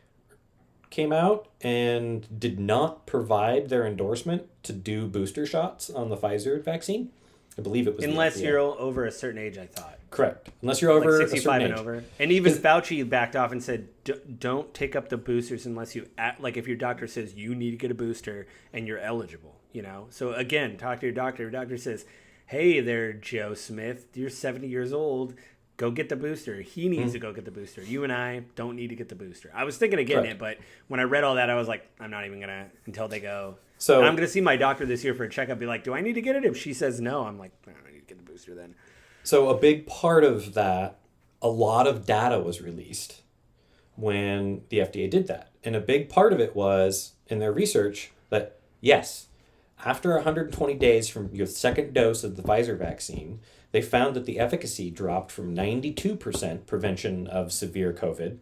came out and did not provide their endorsement to do booster shots on the Pfizer vaccine. I believe it was unless you're over a certain age, I thought. Correct. Unless you're over like 65 a certain and age. Over. And even Fauci backed off and said, don't take up the boosters unless you like if your doctor says you need to get a booster and you're eligible, So again, talk to your doctor. Your doctor says, hey there, Joe Smith, you're 70 years old. Go get the booster. He needs to go get the booster. You and I don't need to get the booster. I was thinking of getting it, but when I read all that, I was like, I'm not even going to until they go. So and I'm going to see my doctor this year for a checkup. Be like, do I need to get it? If she says no, I'm like, I don't need to get the booster then. So a big part of that, a lot of data was released when the FDA did that. And a big part of it was in their research that, yes, after 120 days from your second dose of the Pfizer vaccine, they found that the efficacy dropped from 92% prevention of severe COVID.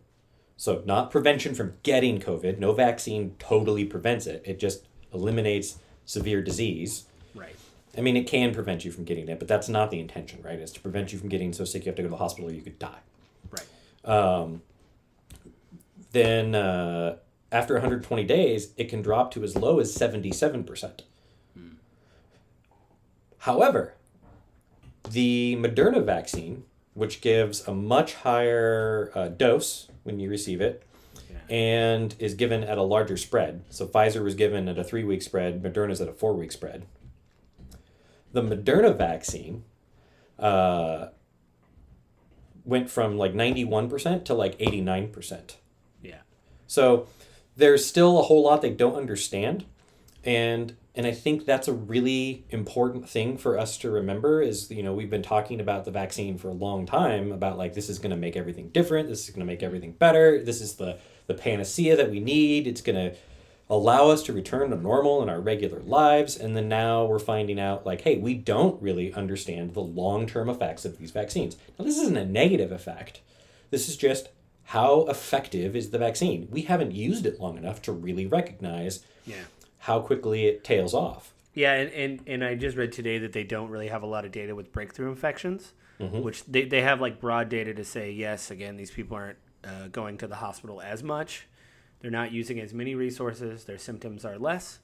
So not prevention from getting COVID. No vaccine totally prevents it. It just eliminates severe disease. Right. I mean, it can prevent you from getting it, but that's not the intention, right? It's to prevent you from getting so sick you have to go to the hospital or you could die. Right. Then after 120 days, it can drop to as low as 77%. However, the Moderna vaccine, which gives a much higher dose when you receive it, and is given at a larger spread. So Pfizer was given at a 3-week spread, Moderna's at a 4-week spread. The Moderna vaccine went from like 91% to like 89%. Yeah. So there's still a whole lot they don't understand. And I think that's a really important thing for us to remember is, we've been talking about the vaccine for a long time about like, this is going to make everything different. This is going to make everything better. This is the panacea that we need. It's going to allow us to return to normal in our regular lives. And then now we're finding out like, hey, we don't really understand the long-term effects of these vaccines. Now, this isn't a negative effect. This is just how effective is the vaccine. We haven't used it long enough to really recognize how quickly it tails off. Yeah, and I just read today that they don't really have a lot of data with breakthrough infections. which they have like broad data to say, yes, again, these people aren't going to the hospital as much. They're not using as many resources. Their symptoms are less,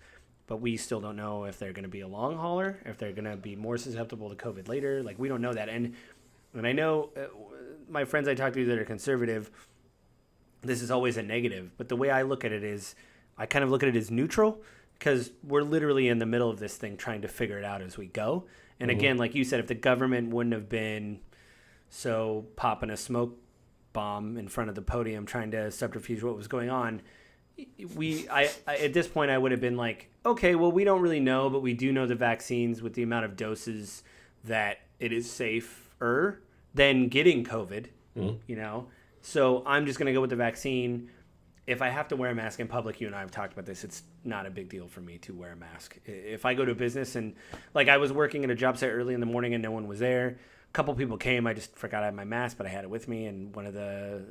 but we still don't know if they're going to be a long hauler, if they're going to be more susceptible to COVID later. Like, we don't know that. And I know my friends I talk to that are conservative, this is always a negative. But the way I look at it is I kind of look at it as neutral, because we're literally in the middle of this thing trying to figure it out as we go. And again, like you said, if the government wouldn't have been so popping a smoke bomb in front of the podium trying to subterfuge what was going on, I at this point I would have been like, okay, well, we don't really know, but we do know the vaccines with the amount of doses that it is safer than getting COVID, you know? So I'm just going to go with the vaccine. If I have to wear a mask in public, you and I have talked about this, it's not a big deal for me to wear a mask. If I go to a business and, like, I was working at a job site early in the morning and no one was there, a couple people came, I just forgot I had my mask, but I had it with me, and one of the,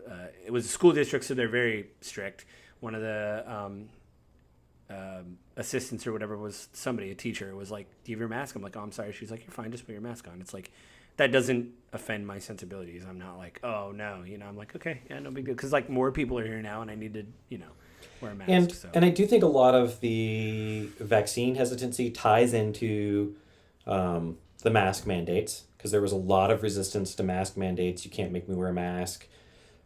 it was a school district, so they're very strict. One of the assistants or whatever was somebody, a teacher, was like, do you have your mask? I'm like, oh, I'm sorry. She's like, you're fine, just put your mask on. It's like, that doesn't offend my sensibilities. I'm not like, oh, no. You know, I'm like, okay, yeah, no big deal. Because, like, more people are here now, and I need to, you know, wear a mask. And I do think a lot of the vaccine hesitancy ties into the mask mandates, because there was a lot of resistance to mask mandates. You can't make me wear a mask.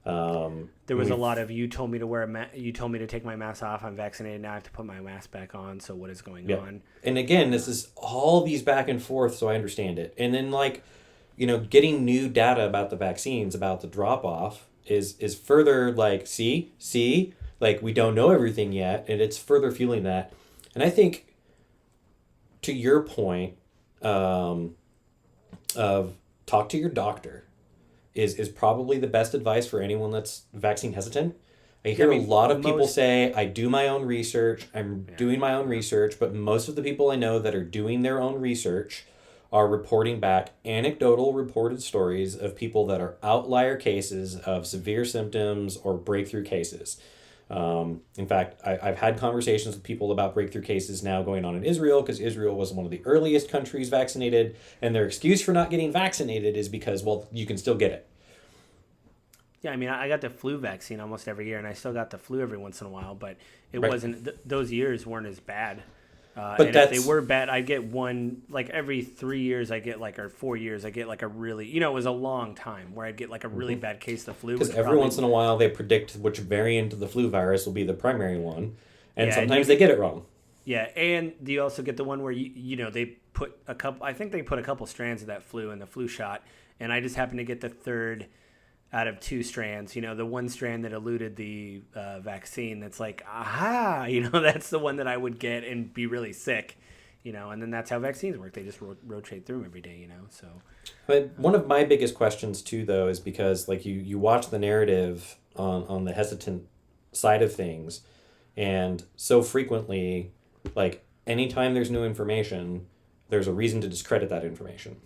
There was a lot of, you told me to wear you told me to take my mask off. I'm vaccinated now. I have to put my mask back on. So what is going on? And again, this is all these back and forth, so I understand it. And then, like, you know, getting new data about the vaccines, about the drop off is further like, see, like, we don't know everything yet, and it's further fueling that. And I think, to your point, of talk to your doctor is probably the best advice for anyone that's vaccine hesitant. I hear a lot of people say, I do my own research, I'm doing my own research, but most of the people I know that are doing their own research are reporting back anecdotal reported stories of people that are outlier cases of severe symptoms or breakthrough cases. In fact, I've had conversations with people about breakthrough cases now going on in Israel, because Israel was one of the earliest countries vaccinated, and their excuse for not getting vaccinated is because, well, you can still get it. Yeah, I mean, I got the flu vaccine almost every year, and I still got the flu every once in a while, but it wasn't, those years weren't as bad. But and if they were bad, I'd get one, like every 3 years I get like, or 4 years, I get like a really, you know, it was a long time where I'd get like a really bad case of the flu. Because every once in a while they predict which variant of the flu virus will be the primary one. And sometimes they get it wrong. Yeah, and you also get the one where, you know, they put a couple, I think they put a couple strands of that flu in the flu shot, and I just happened to get the third out of 2 strands, you know, the one strand that eluded the vaccine. That's like, aha, you know, that's the one that I would get and be really sick, you know, and then that's how vaccines work. They just rotate through them every day, you know, so. But one of my biggest questions too, though, is because, like, you watch the narrative on the hesitant side of things, and so frequently, like, anytime there's new information, there's a reason to discredit that information.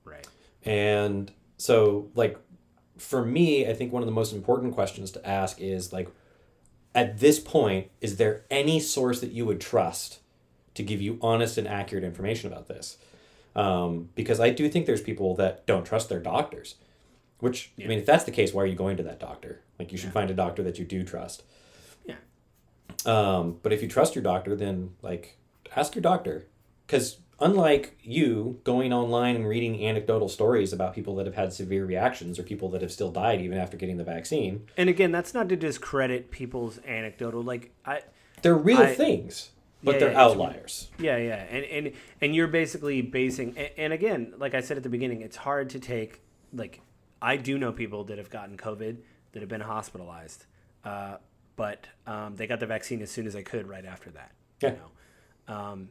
Right. And so, like, for me, I think one of the most important questions to ask is, like, at this point, is there any source that you would trust to give you honest and accurate information about this? Because I do think there's people that don't trust their doctors, which, I mean, if that's the case, why are you going to that doctor? Like, you should find a doctor that you do trust. Yeah. But if you trust your doctor, then, like, ask your doctor. Because unlike you going online and reading anecdotal stories about people that have had severe reactions or people that have still died even after getting the vaccine. And again, that's not to discredit people's anecdotal, like, they're real things, but they're outliers. Yeah. And you're basically basing, and again, like I said at the beginning, it's hard to take, like, I do know people that have gotten COVID that have been hospitalized, but they got the vaccine as soon as they could right after that. Yeah. You know?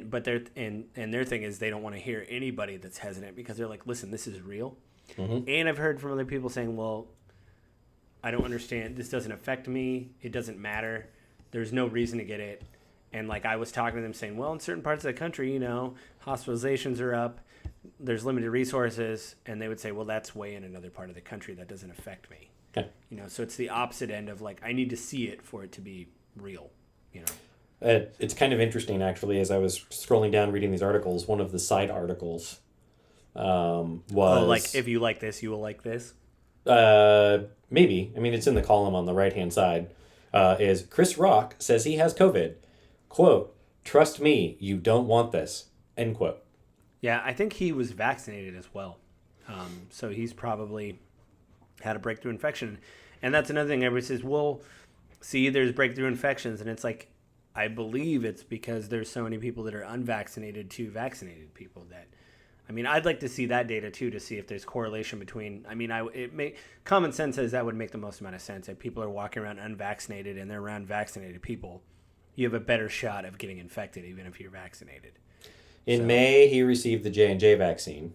But their thing is they don't want to hear anybody that's hesitant, because they're like, listen, this is real. Mm-hmm. And I've heard from other people saying, well, I don't understand. This doesn't affect me. It doesn't matter. There's no reason to get it. And, like, I was talking to them saying, well, in certain parts of the country, you know, hospitalizations are up. There's limited resources. And they would say, well, that's way in another part of the country. That doesn't affect me. Okay. You know, so it's the opposite end of, like, I need to see it for it to be real, you know. It's kind of interesting, actually, as I was scrolling down reading these articles, one of the side articles Oh, like if you like this, you will like this. Maybe. I mean, it's in the column on the right-hand side. Is Chris Rock says he has COVID. Quote, trust me, you don't want this. End quote. Yeah, I think he was vaccinated as well. So he's probably had a breakthrough infection. And that's another thing. Everybody says, well, see, there's breakthrough infections. And it's like, I believe it's because there's so many people that are unvaccinated to vaccinated people that, I mean, I'd like to see that data too, to see if there's correlation between, I mean, common sense says that would make the most amount of sense. If people are walking around unvaccinated and they're around vaccinated people, you have a better shot of getting infected even if you're vaccinated. In May, he received the J&J vaccine.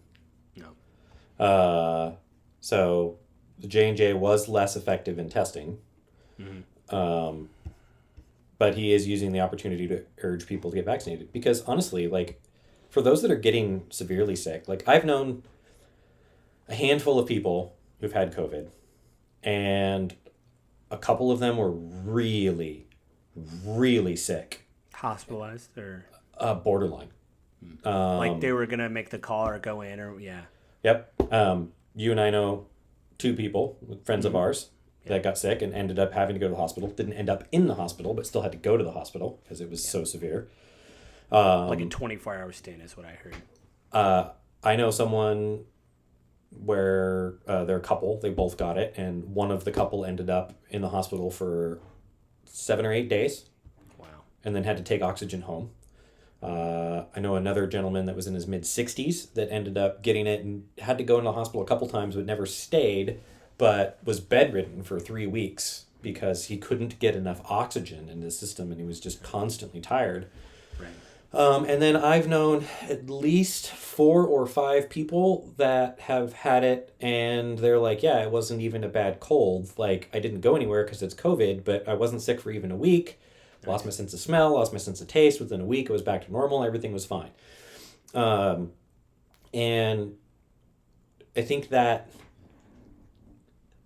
No. So the J&J was less effective in testing. But he is using the opportunity to urge people to get vaccinated. Because honestly, like, for those that are getting severely sick, like, I've known a handful of people who've had COVID, and a couple of them were really, really sick. Hospitalized or? Borderline. Like they were going to make the call or go in or, yeah. Yep. You and I know two people, friends of ours, that got sick and ended up having to go to the hospital. Didn't end up in the hospital, but still had to go to the hospital because it was so severe. Like a 24-hour stint is what I heard. I know someone where they're a couple. They both got it, and one of the couple ended up in the hospital for 7 or 8 days. Wow. And then had to take oxygen home. I know another gentleman that was in his mid-60s that ended up getting it and had to go into the hospital a couple times but never stayed, but was bedridden for 3 weeks because he couldn't get enough oxygen in his system and he was just constantly tired. Right. And then I've known at least 4 or 5 people that have had it and they're like, yeah, it wasn't even a bad cold. Like, I didn't go anywhere because it's COVID, but I wasn't sick for even a week. Lost my sense of smell, lost my sense of taste. Within a week, it was back to normal. Everything was fine. And I think that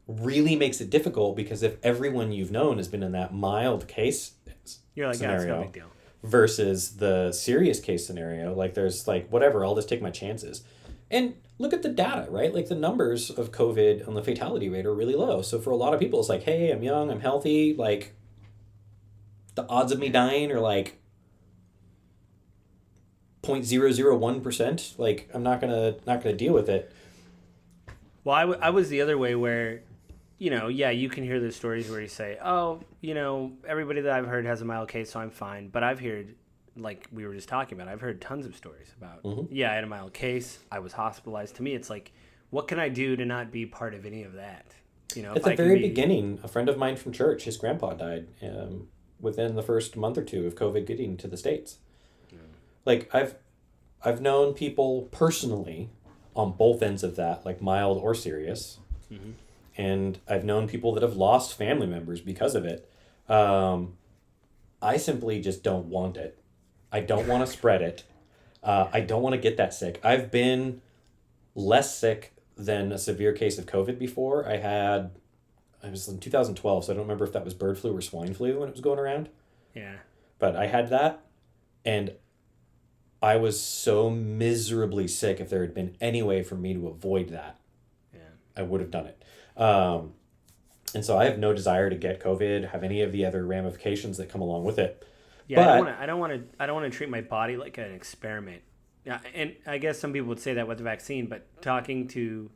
really makes it difficult because if everyone you've known has been in that mild case You're like, scenario, yeah, it's no big deal. Versus the serious case scenario, like there's like, whatever, I'll just take my chances. And look at the data, right? Like the numbers of COVID on the fatality rate are really low. So for a lot of people, it's like, hey, I'm young, I'm healthy, like, the odds of me dying are like 0.001%. Like, I'm not gonna deal with it. Well, I was the other way where, you know, yeah, you can hear the stories where you say, oh, you know, everybody that I've heard has a mild case, so I'm fine. But I've heard, like we were just talking about, I've heard tons of stories about, yeah, I had a mild case, I was hospitalized. To me, it's like, what can I do to not be part of any of that? You know, at the very beginning, a friend of mine from church, his grandpa died within the first month or two of COVID getting to the States. Like, I've known people personally on both ends of that, like mild or serious. And I've known people that have lost family members because of it. I simply just don't want it. I don't want to spread it. I don't want to get that sick. I've been less sick than a severe case of COVID before. I was in 2012, so I don't remember if that was bird flu or swine flu when it was going around. Yeah. But I had that, and I was so miserably sick. If there had been any way for me to avoid that, I would have done it. And so I have no desire to get COVID, have any of the other ramifications that come along with it. Yeah, but I don't want to treat my body like an experiment. Yeah, and I guess some people would say that with the vaccine, but talking to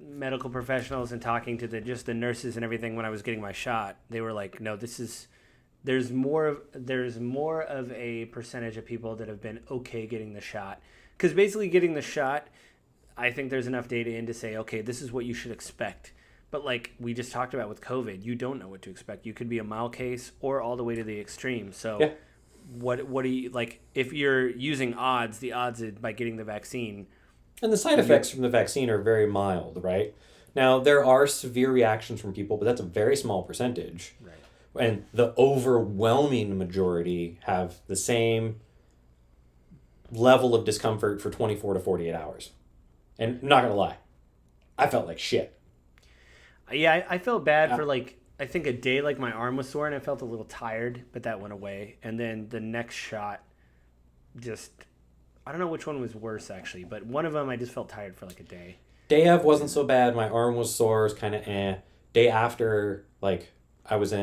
medical professionals and talking to the nurses and everything when I was getting my shot, they were like, no, there's more of a percentage of people that have been okay getting the shot. Because basically getting the shot, I think there's enough data in to say, okay, this is what you should expect. But like we just talked about with COVID, you don't know what to expect. You could be a mild case or all the way to the extreme. So what do you, like, if you're using odds, the odds by getting the vaccine. And the side effects from the vaccine are very mild, right? Now, there are severe reactions from people, but that's a very small percentage. Right. And the overwhelming majority have the same level of discomfort for 24 to 48 hours. And I'm not going to lie, I felt like shit. Yeah, I felt bad for like, I think a day, like my arm was sore and I felt a little tired, but that went away. And then the next shot, just I don't know which one was worse actually, but one of them I just felt tired for like a day. Day of wasn't so bad. My arm was sore. It was kind of eh. Day after, like, I was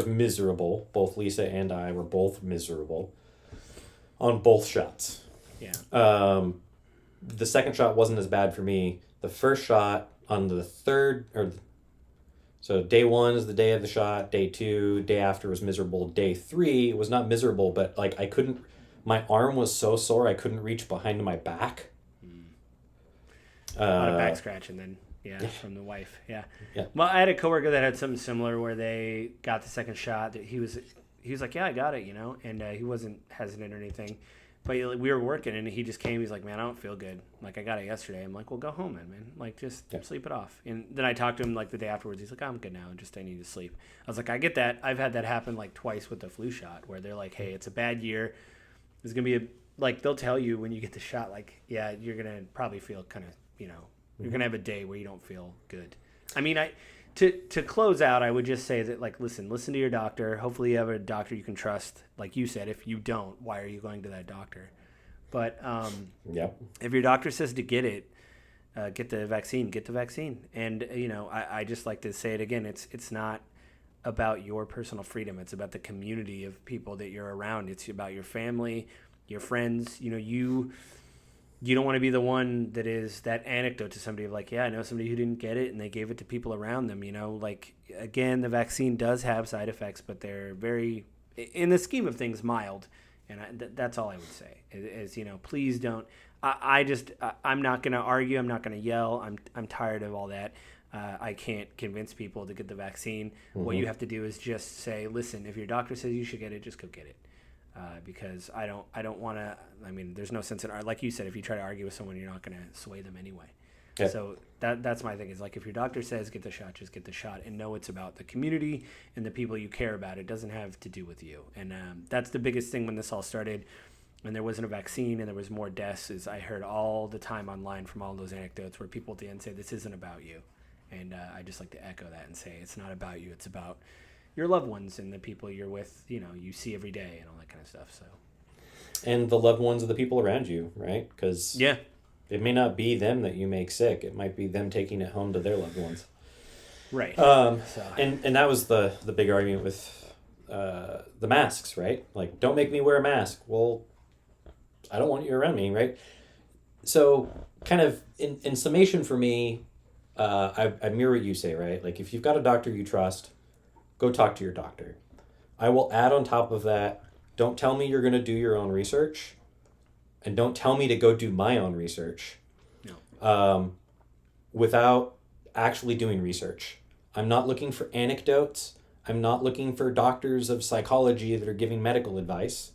miserable. Both Lisa and I were both miserable on both shots. Yeah. The second shot wasn't as bad for me. The first shot on the third, so day 1 is the day of the shot. Day 2, day after was miserable. Day 3 was not miserable, but like my arm was so sore I couldn't reach behind my back. A lot of back scratching then. Yeah, from the wife. Yeah. Well, I had a coworker that had something similar where they got the second shot. He was like, yeah, I got it, and he wasn't hesitant or anything. But we were working, and he just came. He's like, man, I don't feel good. Like, I got it yesterday. I'm like, well, go home, man. Like, just sleep it off. And then I talked to him, like, the day afterwards. He's like, I'm good now. I need to sleep. I was like, I get that. I've had that happen, like, twice with the flu shot where they're like, hey, it's a bad year. There's going to be they'll tell you when you get the shot, like, yeah, you're going to probably feel kind of, you're going to have a day where you don't feel good. I mean, to close out, I would just say that, like, listen to your doctor. Hopefully you have a doctor you can trust. Like you said, if you don't, why are you going to that doctor? But if your doctor says to get it, get the vaccine. And, I just like to say it again. It's not about your personal freedom. It's about the community of people that you're around. It's about your family, your friends. You don't want to be the one that is that anecdote to somebody of like, yeah, I know somebody who didn't get it and they gave it to people around them, like, again, the vaccine does have side effects, but they're very, in the scheme of things, mild. And that's all I would say is, please don't, I'm not going to argue. I'm not going to yell. I'm tired of all that. I can't convince people to get the vaccine. Mm-hmm. What you have to do is just say, listen, if your doctor says you should get it, just go get it. Because I don't want to. I mean, there's no sense in like you said. If you try to argue with someone, you're not going to sway them anyway. Yeah. So that's my thing. Is like if your doctor says get the shot, just get the shot, and know it's about the community and the people you care about. It doesn't have to do with you. And that's the biggest thing when this all started. And there wasn't a vaccine, and there was more deaths. Is I heard all the time online from all those anecdotes where people at the end say this isn't about you, and I just like to echo that and say it's not about you. It's about your loved ones and the people you're with, you see every day and all that kind of stuff. So, and the loved ones of the people around you, right? Because it may not be them that you make sick. It might be them taking it home to their loved ones. Right. And that was the big argument with the masks, right? Like, don't make me wear a mask. Well, I don't want you around me, right? So kind of in summation for me, I mirror what you say, right? Like, if you've got a doctor you trust, go talk to your doctor. I will add on top of that, don't tell me you're going to do your own research, and don't tell me to go do my own research without actually doing research. I'm not looking for anecdotes. I'm not looking for doctors of psychology that are giving medical advice.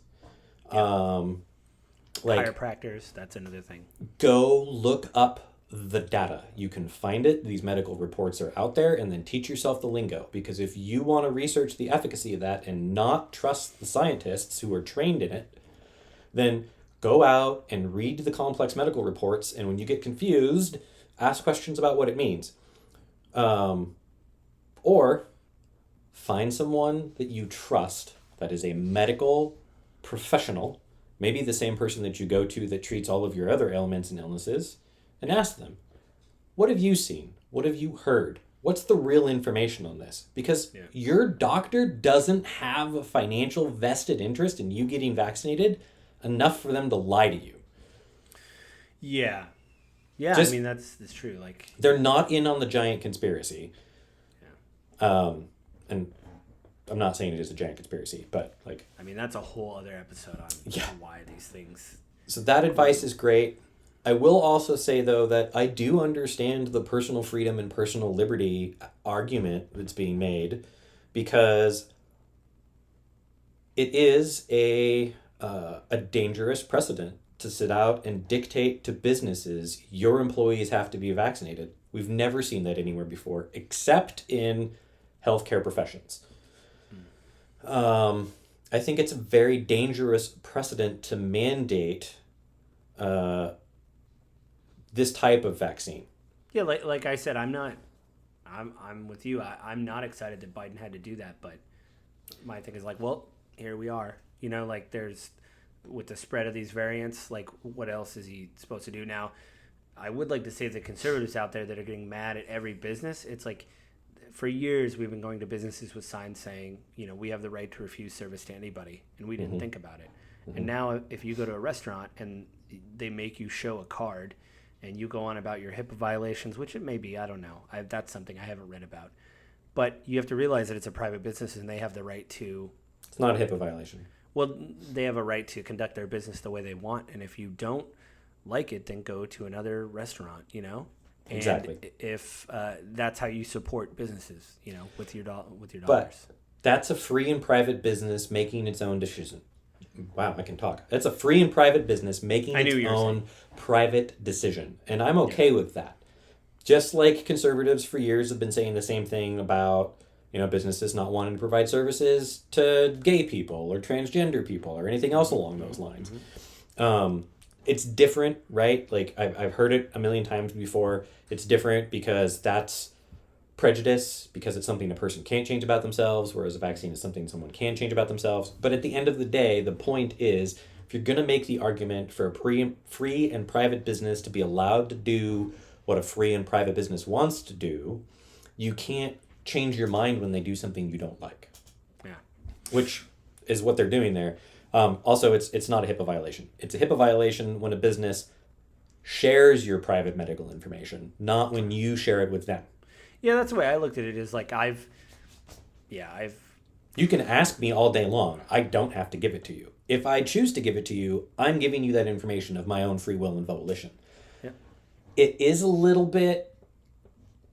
Chiropractors, that's another thing. Go look up the data. You can find it. These medical reports are out there, and then teach yourself the lingo. Because if you want to research the efficacy of that and not trust the scientists who are trained in it, then go out and read the complex medical reports, and when you get confused, ask questions about what it means. Or find someone that you trust that is a medical professional, maybe the same person that you go to that treats all of your other ailments and illnesses, and ask them, what have you seen? What have you heard? What's the real information on this? Because your doctor doesn't have a financial vested interest in you getting vaccinated enough for them to lie to you. Yeah, I mean, that's true. Like, they're not in on the giant conspiracy. And I'm not saying it is a giant conspiracy, but like, I mean, that's a whole other episode on why these things. So that advice is great. I will also say, though, that I do understand the personal freedom and personal liberty argument that's being made, because it is a dangerous precedent to sit out and dictate to businesses, your employees have to be vaccinated. We've never seen that anywhere before, except in healthcare professions. I think it's a very dangerous precedent to mandate this type of vaccine. Yeah, like I said, I'm with you. I'm not excited that Biden had to do that, but my thing is like, well, here we are. Like, there's with the spread of these variants, like what else is he supposed to do now? I would like to say the conservatives out there that are getting mad at every business. It's like for years we've been going to businesses with signs saying, we have the right to refuse service to anybody, and we didn't think about it. And now if you go to a restaurant and they make you show a card and you go on about your HIPAA violations, which it may be, I don't know. That's something I haven't read about. But you have to realize that it's a private business and they have the right to... It's not a HIPAA violation. Well, they have a right to conduct their business the way they want. And if you don't like it, then go to another restaurant, And exactly. If that's how you support businesses, with your dollars. But that's a free and private business making its own decision. Wow, I can talk. That's a free and private business making its own private decision. And I'm okay with that. Just like conservatives for years have been saying the same thing about, businesses not wanting to provide services to gay people or transgender people or anything else along those lines. It's different, right? Like I've heard it a million times before. It's different because that's prejudice, because it's something a person can't change about themselves, whereas a vaccine is something someone can change about themselves. But at the end of the day, the point is, if you're going to make the argument for a free and private business to be allowed to do what a free and private business wants to do, you can't change your mind when they do something you don't like. Yeah. Which is what they're doing there. Also, it's not a HIPAA violation. It's a HIPAA violation when a business shares your private medical information, not when you share it with them. Yeah, that's the way I looked at it. Is like You can ask me all day long. I don't have to give it to you. If I choose to give it to you, I'm giving you that information of my own free will and volition. Yeah. It is a little bit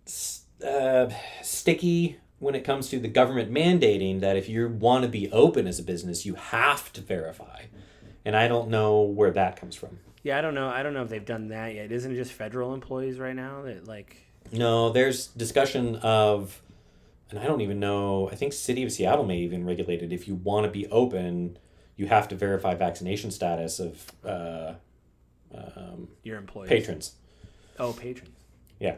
sticky when it comes to the government mandating that if you want to be open as a business, you have to verify. And I don't know where that comes from. Yeah, I don't know. I don't know if they've done that yet. Isn't it just federal employees right now that like... No, there's discussion of, and I don't even know, I think City of Seattle may even regulate it. If you want to be open, you have to verify vaccination status of your employees. Patrons. Oh, patrons. Yeah.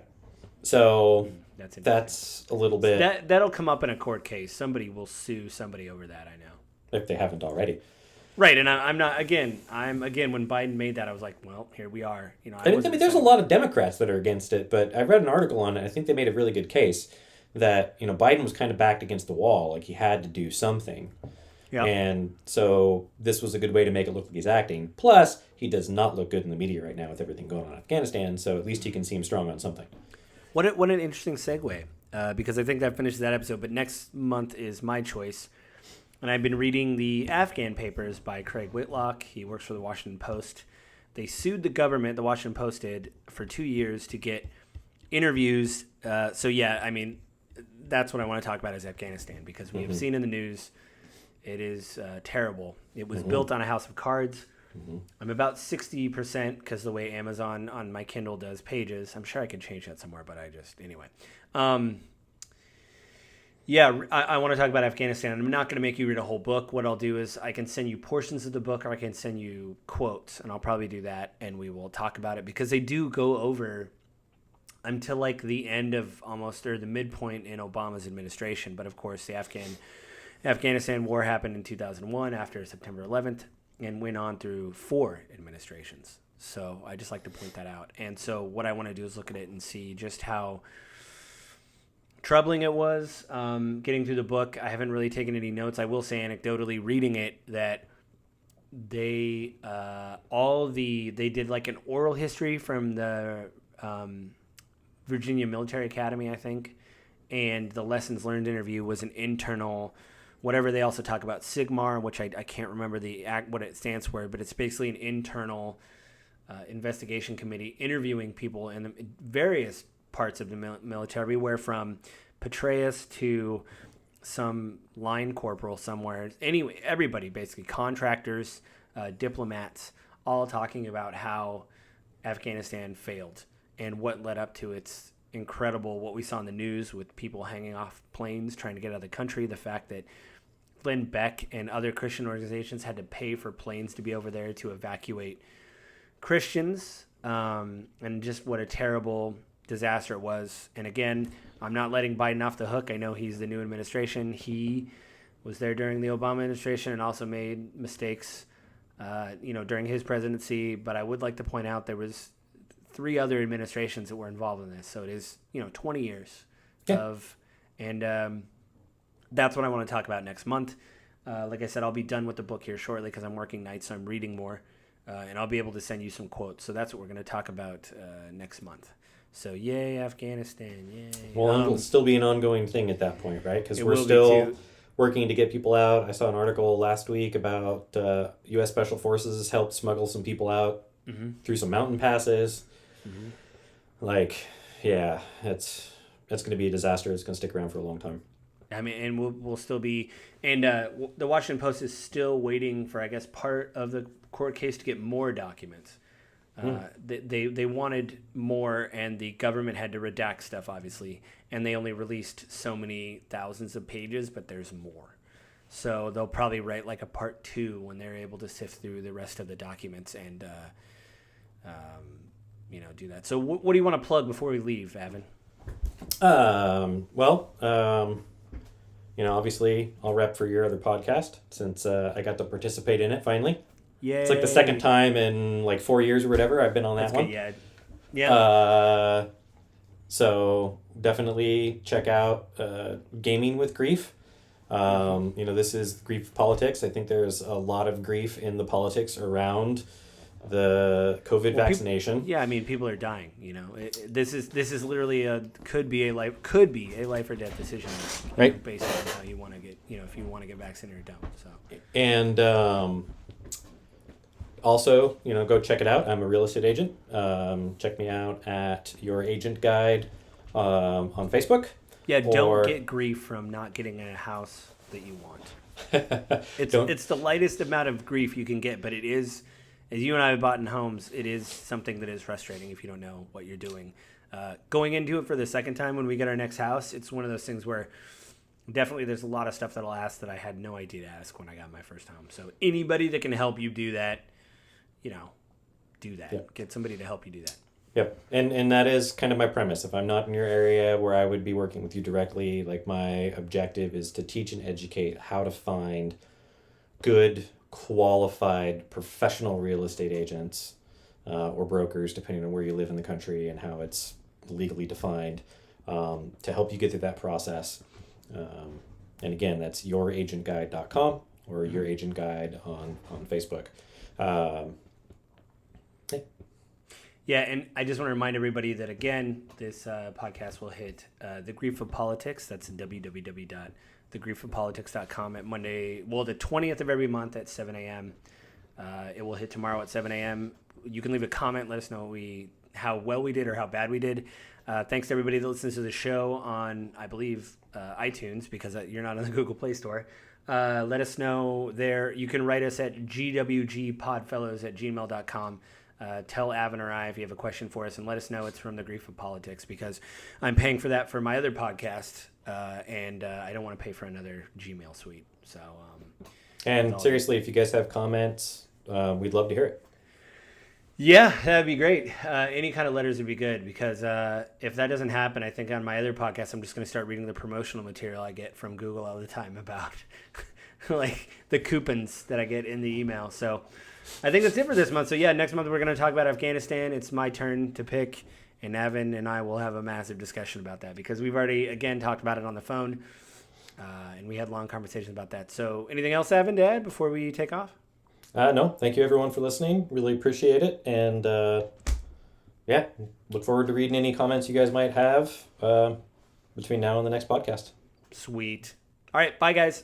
So that's a little bit... That'll come up in a court case. Somebody will sue somebody over that, I know. If they haven't already. Right, and I'm not, again, when Biden made that, I was like, well, here we are. I mean, there's a lot of Democrats that are against it, but I read an article on it. I think they made a really good case that, Biden was kind of backed against the wall. Like, he had to do something. Yeah. And so this was a good way to make it look like he's acting. Plus, he does not look good in the media right now with everything going on in Afghanistan, so at least he can seem strong on something. What an interesting segue, because I think that finishes that episode, but next month is my choice. And I've been reading the Afghan papers by Craig Whitlock. He works for the Washington Post. They sued the government, the Washington Post did, for 2 years to get interviews. That's what I want to talk about is Afghanistan, because we have seen in the news it is terrible. It was built on a house of cards. I'm about 60% because the way Amazon on my Kindle does pages. I'm sure I could change that somewhere, but anyway. I want to talk about Afghanistan. I'm not going to make you read a whole book. What I'll do is I can send you portions of the book, or I can send you quotes, and I'll probably do that, and we will talk about it, because they do go over until like the end of the midpoint in Obama's administration. But of course, the Afghanistan war happened in 2001 after September 11th and went on through 4 administrations. So I just like to point that out. And so what I want to do is look at it and see just how troubling it was getting through the book. I haven't really taken any notes. I will say anecdotally reading it that they did like an oral history from the Virginia Military Academy, I think, and the lessons learned interview was an internal, whatever they also talk about, SIGMAR, which I can't remember what it stands for, but it's basically an internal investigation committee interviewing people in various parts of the military, everywhere from Petraeus to some line corporal somewhere. Anyway, everybody basically, contractors, diplomats, all talking about how Afghanistan failed and what led up to its incredible, what we saw in the news with people hanging off planes trying to get out of the country, the fact that Glenn Beck and other Christian organizations had to pay for planes to be over there to evacuate Christians, and just what a terrible disaster it was. And again, I'm not letting Biden off the hook. I know he's the new administration. He was there during the Obama administration and also made mistakes during his presidency. But I would like to point out there was 3 other administrations that were involved in this. So it is, 20 years of, and that's what I want to talk about next month. Like I said, I'll be done with the book here shortly because I'm working nights, so I'm reading more, and I'll be able to send you some quotes. So that's what we're going to talk about next month. So yay, Afghanistan, yay. Well, it'll still be an ongoing thing at that point, right? Because we're still working to get people out. I saw an article last week about U.S. Special Forces helped smuggle some people out through some mountain passes. Like, yeah, it's going to be a disaster. It's going to stick around for a long time. I mean, and we'll still be, and the Washington Post is still waiting for, I guess, part of the court case to get more documents. They wanted more, and the government had to redact stuff, obviously, and they only released so many thousands of pages, but there's more. So they'll probably write like a part 2 when they're able to sift through the rest of the documents and, do that. So what do you want to plug before we leave, Avin? Obviously, I'll rep for your other podcast since I got to participate in it finally. Yay. It's like the second time in like 4 years or whatever I've been on that one. Good, yeah. So definitely check out Gaming with Grief. This is grief politics. I think there's a lot of grief in the politics around the COVID vaccination. People are dying. This is literally could be a life or death decision, right? Based on how you want to get, if you want to get vaccinated or don't. So and also, go check it out. I'm a real estate agent. Check me out at Your Agent Guide on Facebook. Yeah, don't get grief from not getting a house that you want. It's the lightest amount of grief you can get, but it is. As you and I have bought in homes, it is something that is frustrating if you don't know what you're doing. Going into it for the second time when we get our next house, it's one of those things where definitely there's a lot of stuff that I'll ask that I had no idea to ask when I got my first home. So anybody that can help you do that, do that. Yep. Get somebody to help you do that. Yep. And that is kind of my premise. If I'm not in your area where I would be working with you directly, like my objective is to teach and educate how to find good, qualified, professional real estate agents or brokers, depending on where you live in the country and how it's legally defined, to help you get through that process. And again, that's youragentguide.com or Your Agent Guide on Facebook. Yeah, and I just want to remind everybody that, again, this podcast will hit The Grief of Politics. That's www.thegriefofpolitics.com at Monday, the 20th of every month at 7 a.m. It will hit tomorrow at 7 a.m. You can leave a comment. Let us know how well we did or how bad we did. Thanks to everybody that listens to the show on, I believe, iTunes, because you're not on the Google Play Store. Let us know there. You can write us at gwgpodfellows@gmail.com. Tell Avin or I if you have a question for us, and let us know it's from The Grief of Politics, because I'm paying for that for my other podcast, and I don't want to pay for another Gmail suite. So, and seriously, if you guys have comments, we'd love to hear it. Yeah, that'd be great. Any kind of letters would be good, because if that doesn't happen, I think on my other podcast, I'm just going to start reading the promotional material I get from Google all the time about like the coupons that I get in the email. So I think that's it for this month. So yeah, next month we're going to talk about Afghanistan. It's my turn to pick, and Avin and I will have a massive discussion about that, because we've already, again, talked about it on the phone, and we had long conversations about that. So anything else, Avin, to add before we take off? No, thank you everyone for listening. Really appreciate it. And look forward to reading any comments you guys might have between now and the next podcast. Sweet. All right, bye guys.